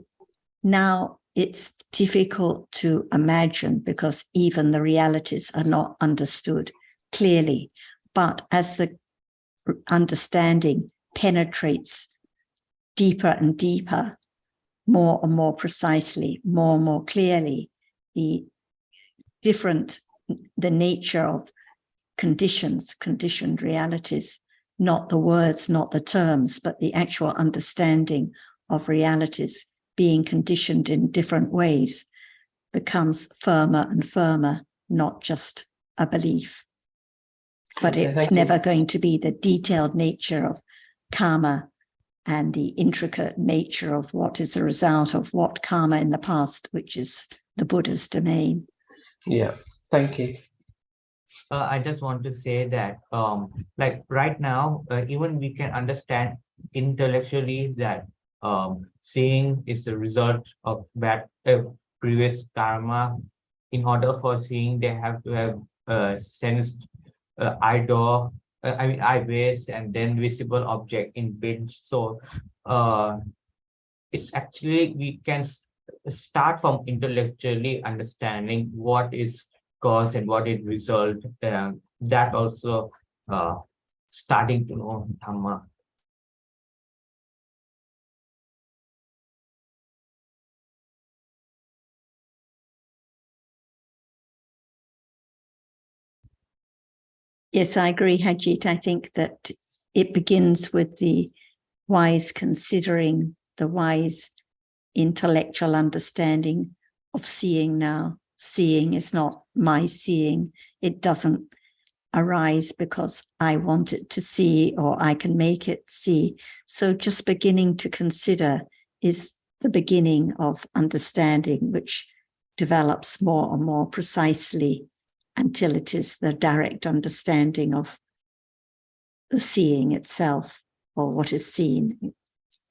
now it's difficult to imagine because even the realities are not understood clearly. But as the understanding penetrates deeper and deeper, more and more precisely, more and more clearly, the nature of conditioned realities, not the words, not the terms, but the actual understanding of realities being conditioned in different ways becomes firmer and firmer, not just a belief. But it's never going to be the detailed nature of karma and the intricate nature of what is the result of what karma in the past, which is the Buddha's domain. Yeah, thank you. I just want to say that, like right now, even we can understand intellectually that seeing is the result of bad previous karma. In order for seeing, they have to have sensed eye door, eye base, and then visible object in binge. So it's actually we can start from intellectually understanding what is cause and what is result. That also starting to know Dhamma. Yes, I agree, Hajit. I think that it begins with the wise considering, the wise intellectual understanding of seeing now. Seeing is not my seeing. It doesn't arise because I want it to see or I can make it see. So just beginning to consider is the beginning of understanding, which develops more and more precisely until it is the direct understanding of the seeing itself or what is seen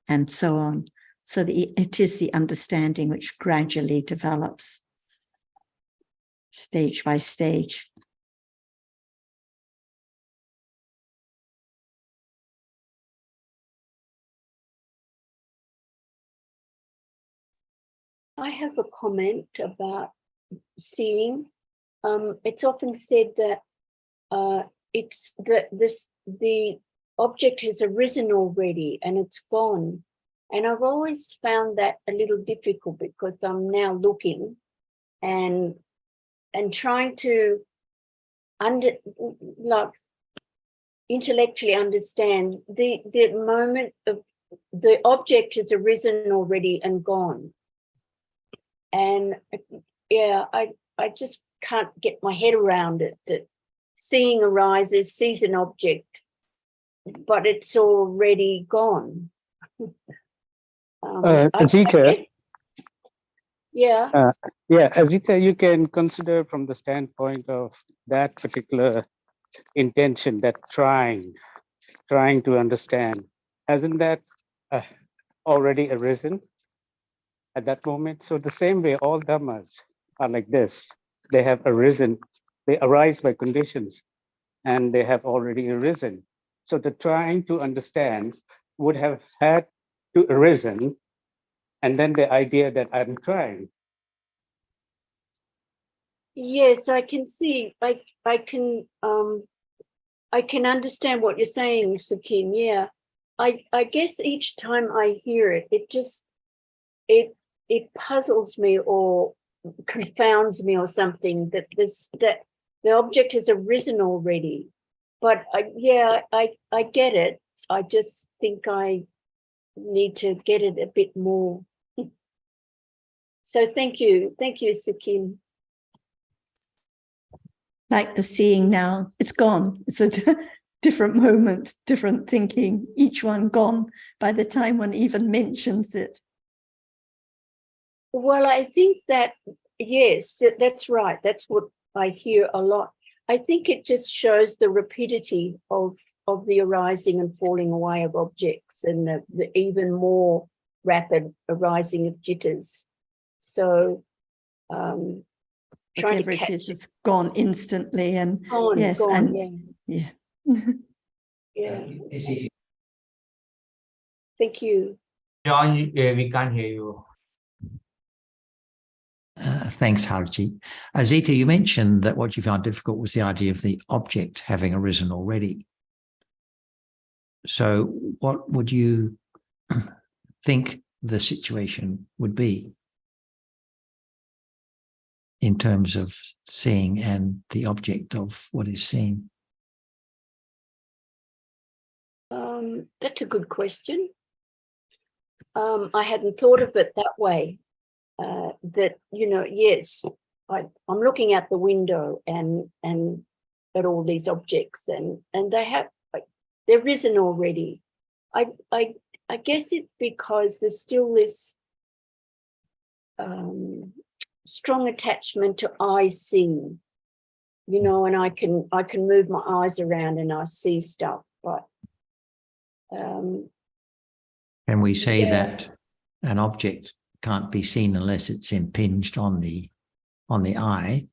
and so on. So it is the understanding which gradually develops stage by stage. I have a comment about seeing. It's often said that the object has arisen already and it's gone. And I've always found that a little difficult because I'm now looking and trying to intellectually understand the moment of the object has arisen already and gone. And yeah, I just can't get my head around it, that seeing arises, sees an object, but it's already gone. Ajita, yeah. Ajita, you can consider from the standpoint of that particular intention, that trying to understand, hasn't that already arisen at that moment? So the same way, all dhammas are like this. They have arisen, they arise by conditions, and they have already arisen. So the trying to understand would have had to arisen, and then the idea that I'm trying. Yes, I can see. I can understand what you're saying, Sukim. Yeah, I guess each time I hear it, it puzzles me or confounds me or something, that the object has arisen already. But I get it. I just think I need to get it a bit more. So thank you, Sukim. Like the seeing now, it's gone. It's a different moment, different thinking, each one gone by the time one even mentions it. Well, I think that, yes, that's right. That's what I hear a lot. I think it just shows the rapidity of the arising and falling away of objects, and the even more rapid arising of jitters. So whatever it is, it's gone instantly, and gone, yes, gone, and yeah. Yeah. Thank you. John, we can't hear you. Thanks, Harji. Azita, you mentioned that what you found difficult was the idea of the object having arisen already. So what would you think the situation would be in terms of seeing and the object of what is seen? That's a good question. I hadn't thought of it that way. That, you know, yes, I'm looking out the window and at all these objects, and they've risen already. I guess it's because there's still this strong attachment to eye seeing, you know, and I can move my eyes around and I see stuff, but Can we say that an object can't be seen unless it's impinged on the eye,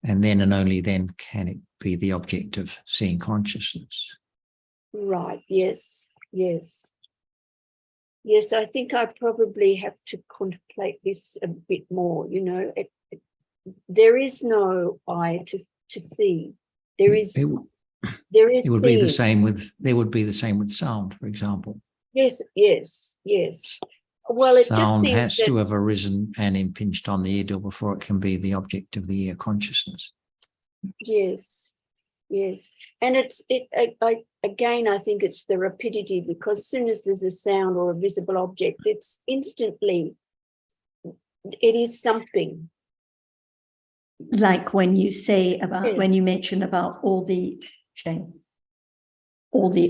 and then and only then can it be the object of seeing consciousness? Right, yes. I think I probably have to contemplate this a bit more, you know. There is no eye to see. There is it would seeing. be the same with, there would be the same with sound, for example. Yes. Well, it sound just has to have arisen and impinged on the ear before it can be the object of the ear consciousness. Yes. And I think it's the rapidity, because as soon as there's a sound or a visible object, it's instantly, it is something. Like when you say about, when you mention about all the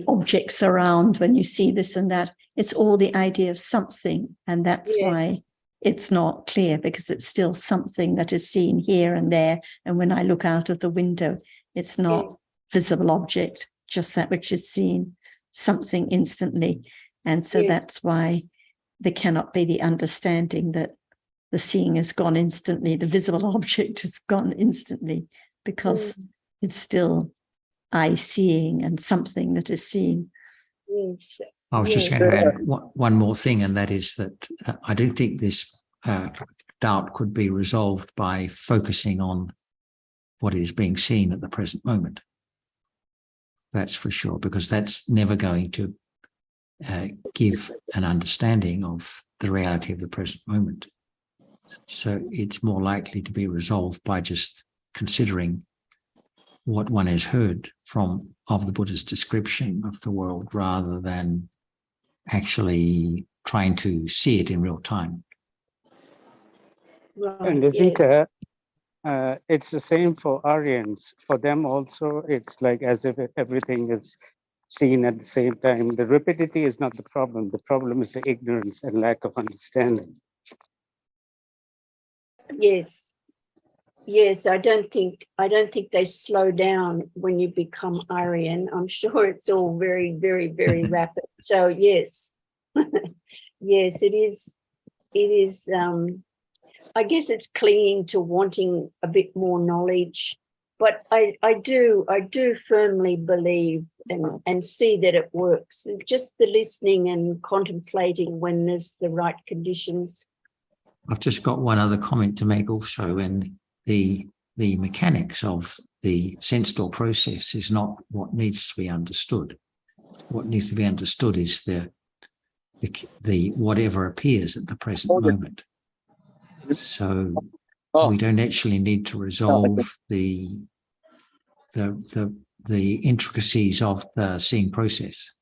objects around, when you see this and that, it's all the idea of something, and that's why it's not clear, because it's still something that is seen here and there. And when I look out of the window, it's not visible object, just that which is seen, something instantly. And so that's why there cannot be the understanding that the seeing has gone instantly, the visible object has gone instantly, because it's still eye seeing and something that is seen. Yes. I was just going to add one more thing, and that is that I don't think this doubt could be resolved by focusing on what is being seen at the present moment. That's for sure, because that's never going to give an understanding of the reality of the present moment. So it's more likely to be resolved by just considering what one has heard of the Buddha's description of the world, rather than actually trying to see it in real time. And Right, isn't yes. it's the same for Aryans? For them also, it's like as if everything is seen at the same time. The rapidity is not the problem. The problem is the ignorance and lack of understanding. Yes. Yes, I don't think they slow down when you become Aryan. I'm sure it's all very, very, very rapid. So yes. Yes, it is. I guess it's clinging to wanting a bit more knowledge, but I do firmly believe and see that it works. Just the listening and contemplating when there's the right conditions. I've just got one other comment to make also, and the mechanics of the sense door process is not what needs to be understood. What needs to be understood is the whatever appears at the present moment. So we don't actually need to resolve the intricacies of the seeing process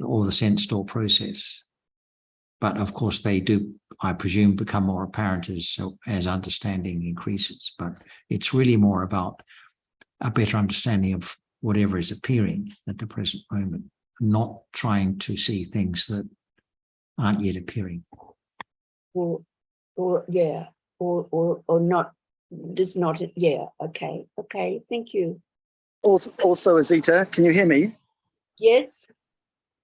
or the sense door process. But of course, they do, I presume, become more apparent as understanding increases. But it's really more about a better understanding of whatever is appearing at the present moment, not trying to see things that aren't yet appearing. Or not, just not, yeah, okay, thank you. Also, Azita, can you hear me? Yes.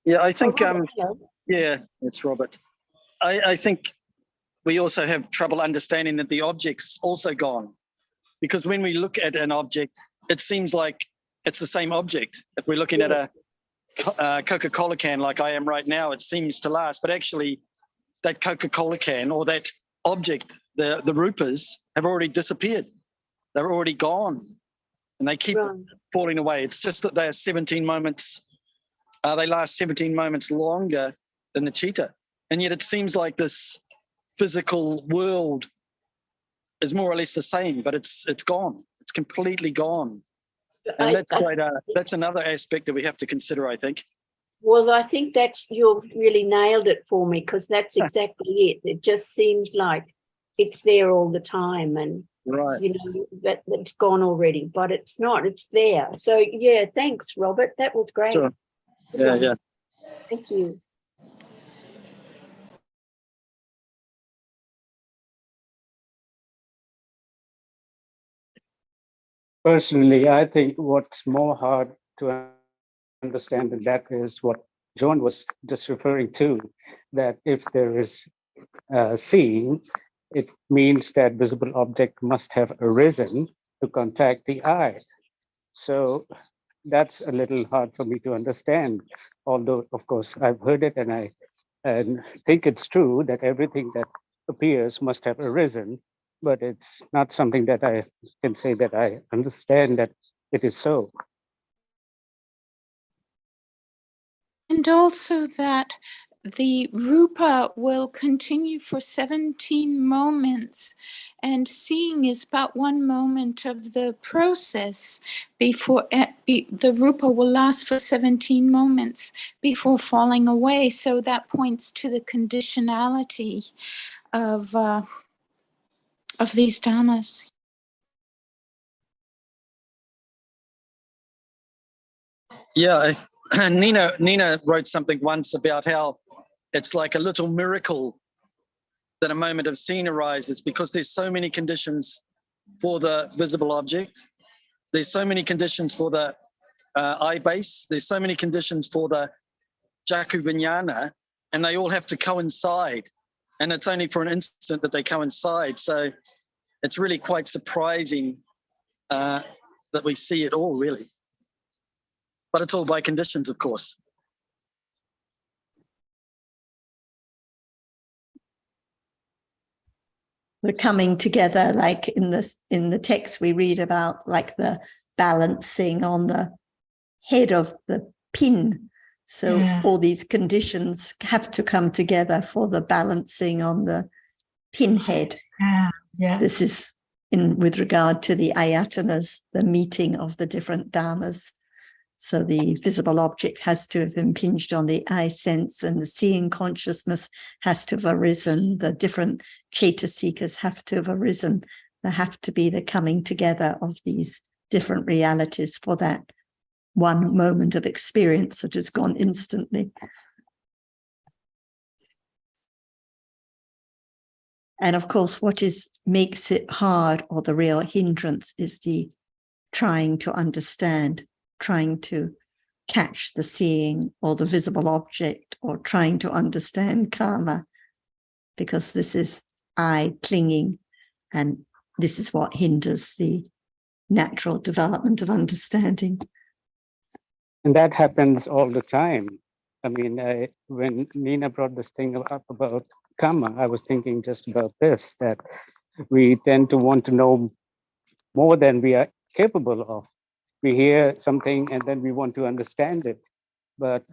Yeah, I think, Robert, hello. yeah, it's Robert. I think we also have trouble understanding that the object's also gone, because when we look at an object, it seems like it's the same object. If we're looking at a Coca-Cola can like I am right now, it seems to last, but actually that Coca-Cola can or that object, the rupas, have already disappeared. They're already gone and they keep falling away. It's just that they're 17 moments, they last 17 moments longer than the cheetah. And yet it seems like this physical world is more or less the same, but it's gone. It's completely gone. And that's another aspect that we have to consider, I think. Well, I think you've really nailed it for me, because that's exactly it. It just seems like it's there all the time, and you know that's gone already, but it's not. It's there. So yeah, thanks, Robert. That was great. Sure. Yeah. Thank you. Personally, I think what's more hard to understand than that is what John was just referring to, that if there is seeing, it means that visible object must have arisen to contact the eye. So that's a little hard for me to understand, although of course I've heard it and I think it's true that everything that appears must have arisen, but it's not something that I can say that I understand that it is so. And also that the rupa will continue for 17 moments, and seeing is but one moment of the process before the rupa will last for 17 moments before falling away. So that points to the conditionality of these dhammas. Yeah, Nina wrote something once about how it's like a little miracle that a moment of seeing arises, because there's so many conditions for the visible object. There's so many conditions for the eye base. There's so many conditions for the jaku vijnana, and they all have to coincide. And it's only for an instant that they coincide. So it's really quite surprising that we see it all, really. But it's all by conditions, of course. We're coming together, like in the text we read about, like the balancing on the head of the pin. So all these conditions have to come together for the balancing on the pinhead. Yeah. This is with regard to the ayatanas, the meeting of the different dhammas. So the visible object has to have impinged on the eye sense, and the seeing consciousness has to have arisen. The different cetasikas have to have arisen. There have to be the coming together of these different realities for that one moment of experience that has gone instantly. And of course, what makes it hard, or the real hindrance, is the trying to understand, trying to catch the seeing or the visible object, or trying to understand karma, because this is I clinging, and this is what hinders the natural development of understanding. And that happens all the time. I mean, when Nina brought this thing up about karma, I was thinking just about this, that we tend to want to know more than we are capable of. We hear something and then we want to understand it. But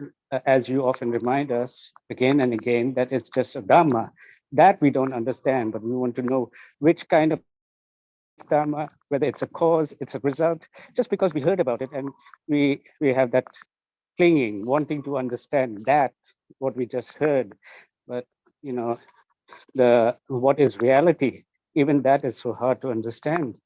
as you often remind us again and again, that it's just a Dhamma that we don't understand, but we want to know which kind of Dhamma, whether it's a cause, it's a result, just because we heard about it, and we have that clinging, wanting to understand that, what we just heard. But, you know, what is reality, even that is so hard to understand.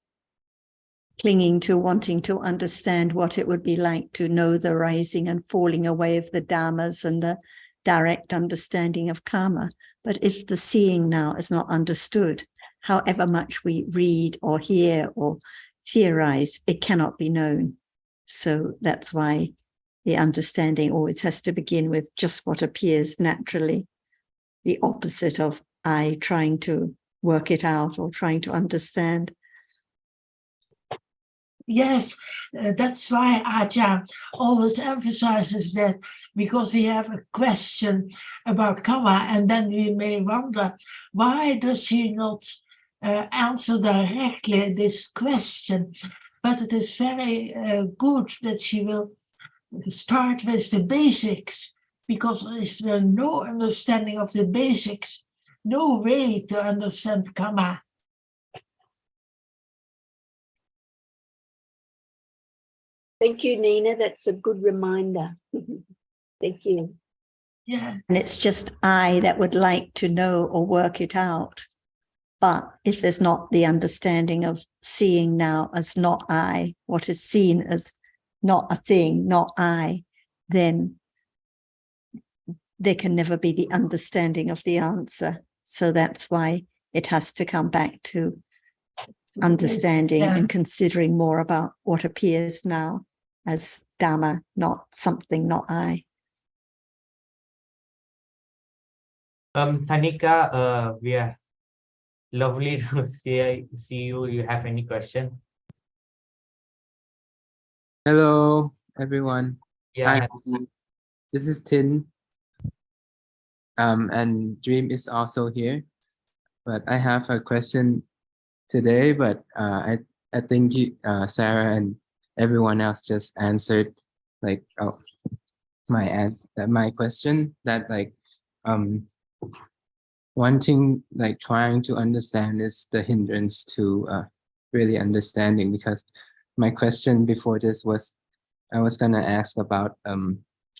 Clinging to wanting to understand what it would be like to know the rising and falling away of the dhammas and the direct understanding of karma. But if the seeing now is not understood, however much we read or hear or theorize, it cannot be known. So that's why the understanding always has to begin with just what appears naturally, the opposite of I trying to work it out or trying to understand. Yes, that's why Ajahn always emphasizes that, because we have a question about karma, and then we may wonder, why does he not answer directly this question? But it is very good that she will start with the basics, because if there's no understanding of the basics, no way to understand karma. Thank you, Nina. That's a good reminder. Thank you. Yeah. And it's just I that would like to know or work it out. But if there's not the understanding of seeing now as not I, what is seen as not a thing, not I, then there can never be the understanding of the answer. So that's why it has to come back to understanding and considering more about what appears now as Dhamma, not something, not I. Tanika, we are lovely to see you. You have any question? Hello, everyone. Yeah. Hi, this is Tin. And Dream is also here. But I have a question today, but I think you, Sarah and everyone else just answered like my question, that like wanting, like trying to understand is the hindrance to really understanding. Because my question before this was, I was gonna ask about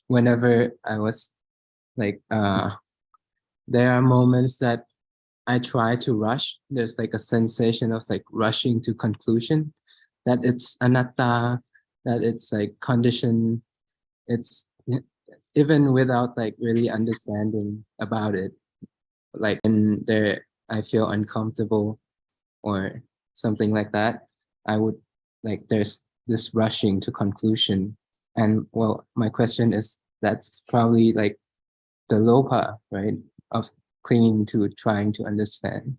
whenever I was like there are moments that I try to rush. There's like a sensation of like rushing to conclusion, that it's anatta, that it's like condition. It's even without like really understanding about it. Like when there, I feel uncomfortable or something like that, I would like, there's this rushing to conclusion. And well, my question is, that's probably like the lopa, right? Of clinging to trying to understand.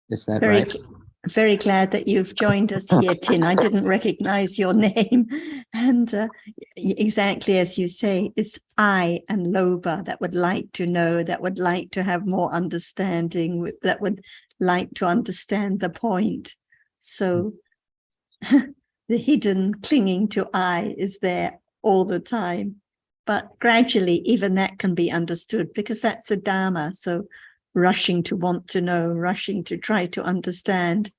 Is that right? Very glad that you've joined us here, Tin. I didn't recognize your name. And exactly as you say, it's I and Loba that would like to know, that would like to have more understanding, that would like to understand the point. So the hidden clinging to I is there all the time. But gradually, even that can be understood, because that's a Dhamma. So rushing to want to know, rushing to try to understand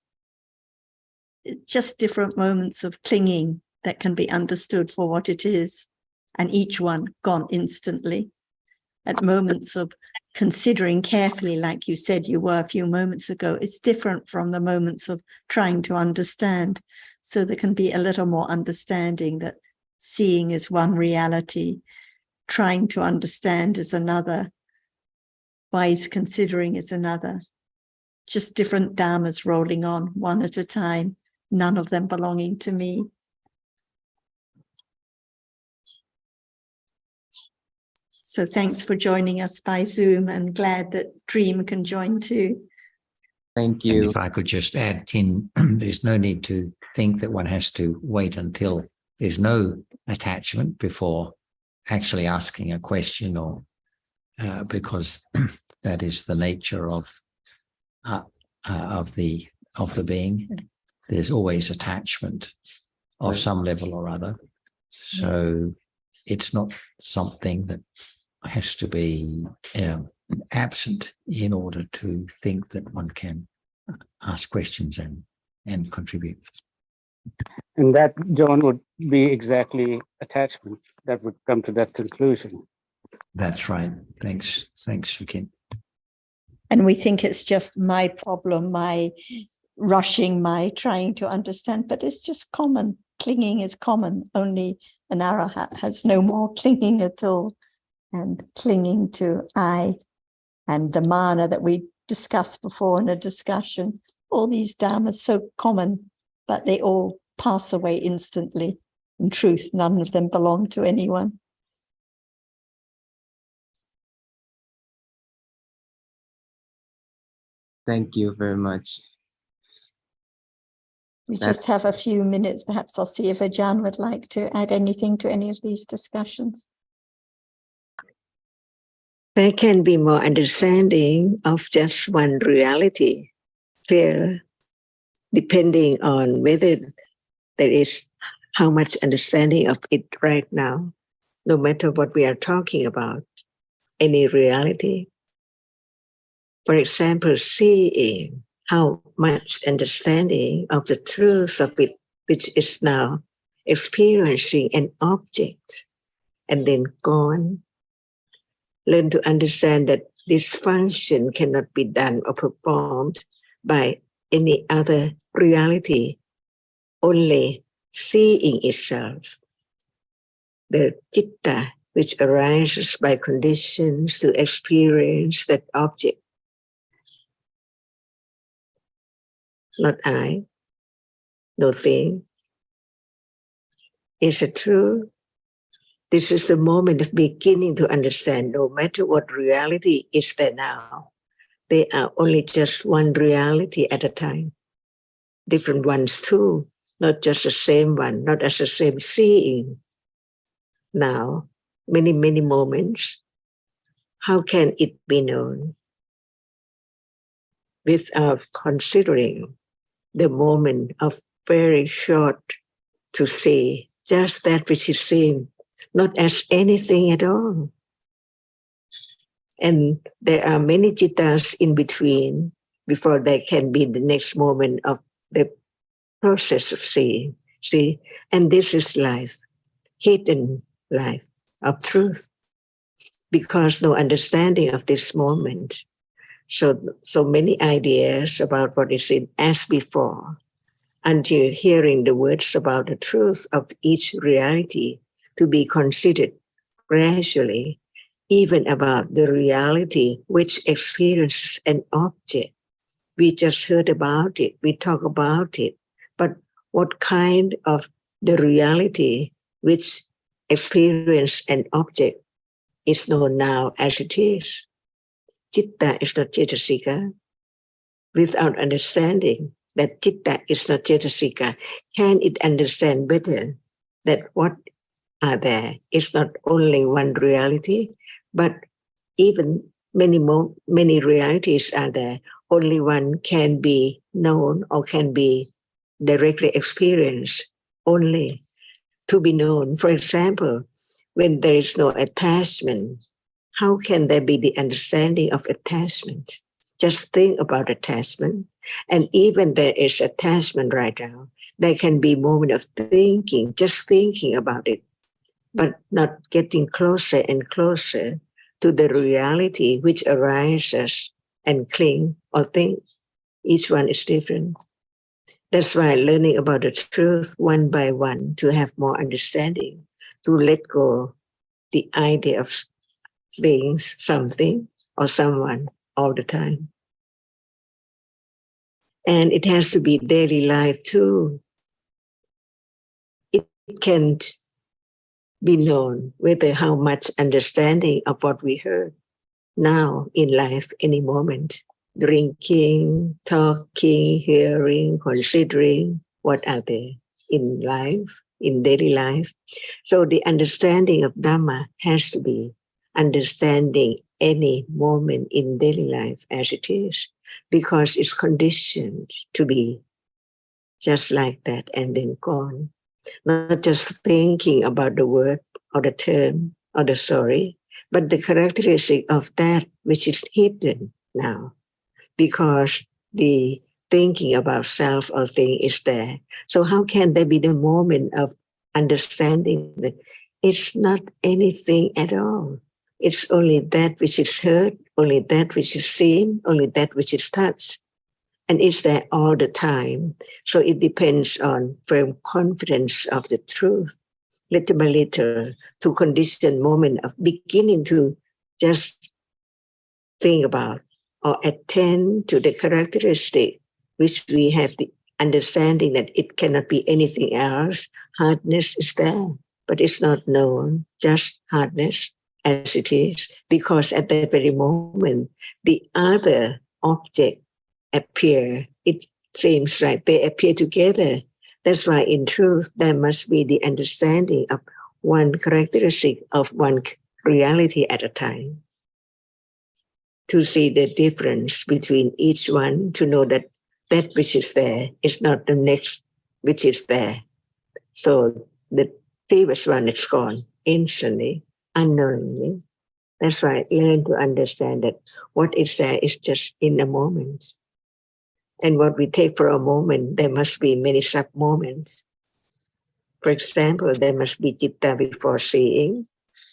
just different moments of clinging that can be understood for what it is, and each one gone instantly. At moments of considering carefully, like you said you were a few moments ago, it's different from the moments of trying to understand. So there can be a little more understanding that seeing is one reality, trying to understand is another, wise considering is another. Just different dhammas rolling on one at a time, none of them belonging to me. So thanks for joining us by Zoom, and glad that Dream can join too. Thank And you. if I could just add, Tin, there's no need to think that one has to wait until there's no attachment before actually asking a question, or because that is the nature of the being. There's always attachment of some level or other. So it's not something that has to be absent in order to think that one can ask questions and contribute. And that, John, would be exactly attachment that would come to that conclusion. That's right. Thanks, Vikin. And we think it's just my problem, my rushing, my trying to understand, but it's just common. Clinging is common. Only an arahat has no more clinging at all. And clinging to I and the mana that we discussed before in a discussion, all these dhammas so common, but they all pass away instantly. In truth, none of them belong to anyone. Thank you very much. We just have a few minutes. Perhaps I'll see if Ajahn would like to add anything to any of these discussions. There can be more understanding of just one reality, clear, depending on whether there is how much understanding of it right now, no matter what we are talking about, any reality. For example, seeing how much understanding of the truth of it, which is now experiencing an object and then gone. Learn to understand that this function cannot be done or performed by any other reality, only seeing itself. The citta, which arises by conditions to experience that object. Not I, no thing. Is it true? This is the moment of beginning to understand, no matter what reality is there now, they are only just one reality at a time. Different ones too, not just the same one, not as the same seeing. Now, many, many moments, how can it be known? Without considering the moment of very short to see, just that which is seen, not as anything at all. And there are many cittas in between before there can be the next moment of the process of seeing. See, and this is life, hidden life of truth, because no understanding of this moment. So many ideas about what is in as before, until hearing the words about the truth of each reality to be considered gradually, even about the reality which experiences an object. We just heard about it, we talk about it, but what kind of the reality which experiences an object is known now as it is. Citta is not cetasika. Without understanding that citta is not cetasika, can it understand better that what are there is not only one reality, but even many realities are there. Only one can be known or can be directly experienced, only to be known. For example, when there is no attachment, how can there be the understanding of attachment? just think about attachment. And even there is attachment right now, there can be moment of thinking, just thinking about it, but not getting closer and closer to the reality which arises and cling or think. Each one is different. That's why learning about the truth one by one to have more understanding, to let go the idea of things, something, or someone all the time. And it has to be daily life too. It can't be known whether how much understanding of what we heard now in life, any moment, drinking, talking, hearing, considering, what are they in life, in daily life. So the understanding of Dhamma has to be understanding any moment in daily life as it is, because it's conditioned to be just like that and then gone. Not just thinking about the word or the term or the story, but the characteristic of that which is hidden now, because the thinking about self or thing is there. So how can there be the moment of understanding that it's not anything at all? It's only that which is heard, only that which is seen, only that which is touched. And it's there all the time. So it depends on firm confidence of the truth, little by little, to condition moment of beginning to just think about or attend to the characteristic which we have the understanding that it cannot be anything else. Hardness is there, but it's not known, just hardness as it is, because at that very moment, the other object appear. It seems like they appear together. That's why in truth, there must be the understanding of one characteristic of one reality at a time. To see the difference between each one, to know that that which is there is not the next which is there. So the previous one is gone instantly, unknowingly. That's why learn to understand that what is there is just in a moment. And what we take for a moment, there must be many sub-moments. For example, there must be citta before seeing,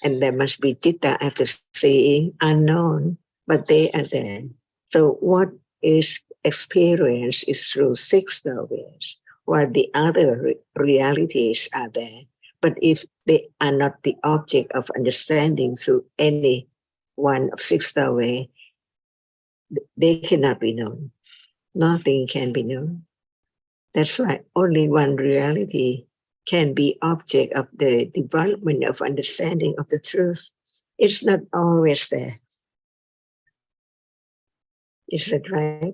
and there must be citta after seeing, unknown, but they are there. So what is experienced is through six doorways, while the other realities are there. But if they are not the object of understanding through any one of six doorways, they cannot be known. Nothing can be known. That's why only one reality can be object of the development of understanding of the truth. It's not always there. Is that right?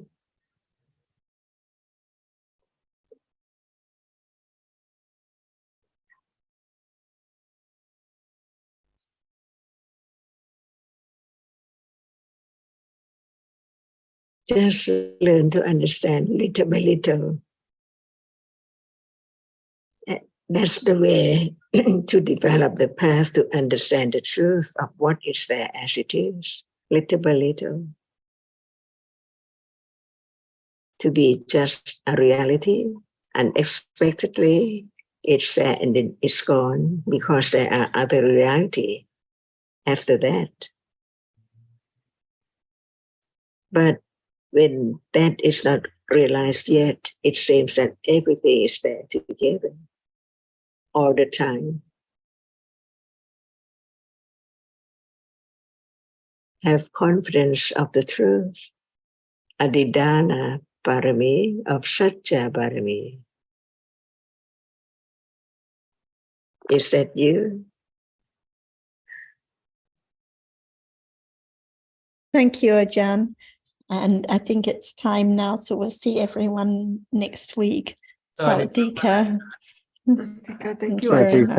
Just learn to understand little by little. That's the way to develop the path to understand the truth of what is there as it is, little by little. To be just a reality, unexpectedly, it's there and then it's gone because there are other reality after that. But when that is not realized yet, it seems that everything is there together all the time. Have confidence of the truth. Adidana Parami of Satya Parami. Is that you? Thank you, Ajahn. And I think it's time now, so we'll see everyone next week. So, Dika. Dika, thank you. very much.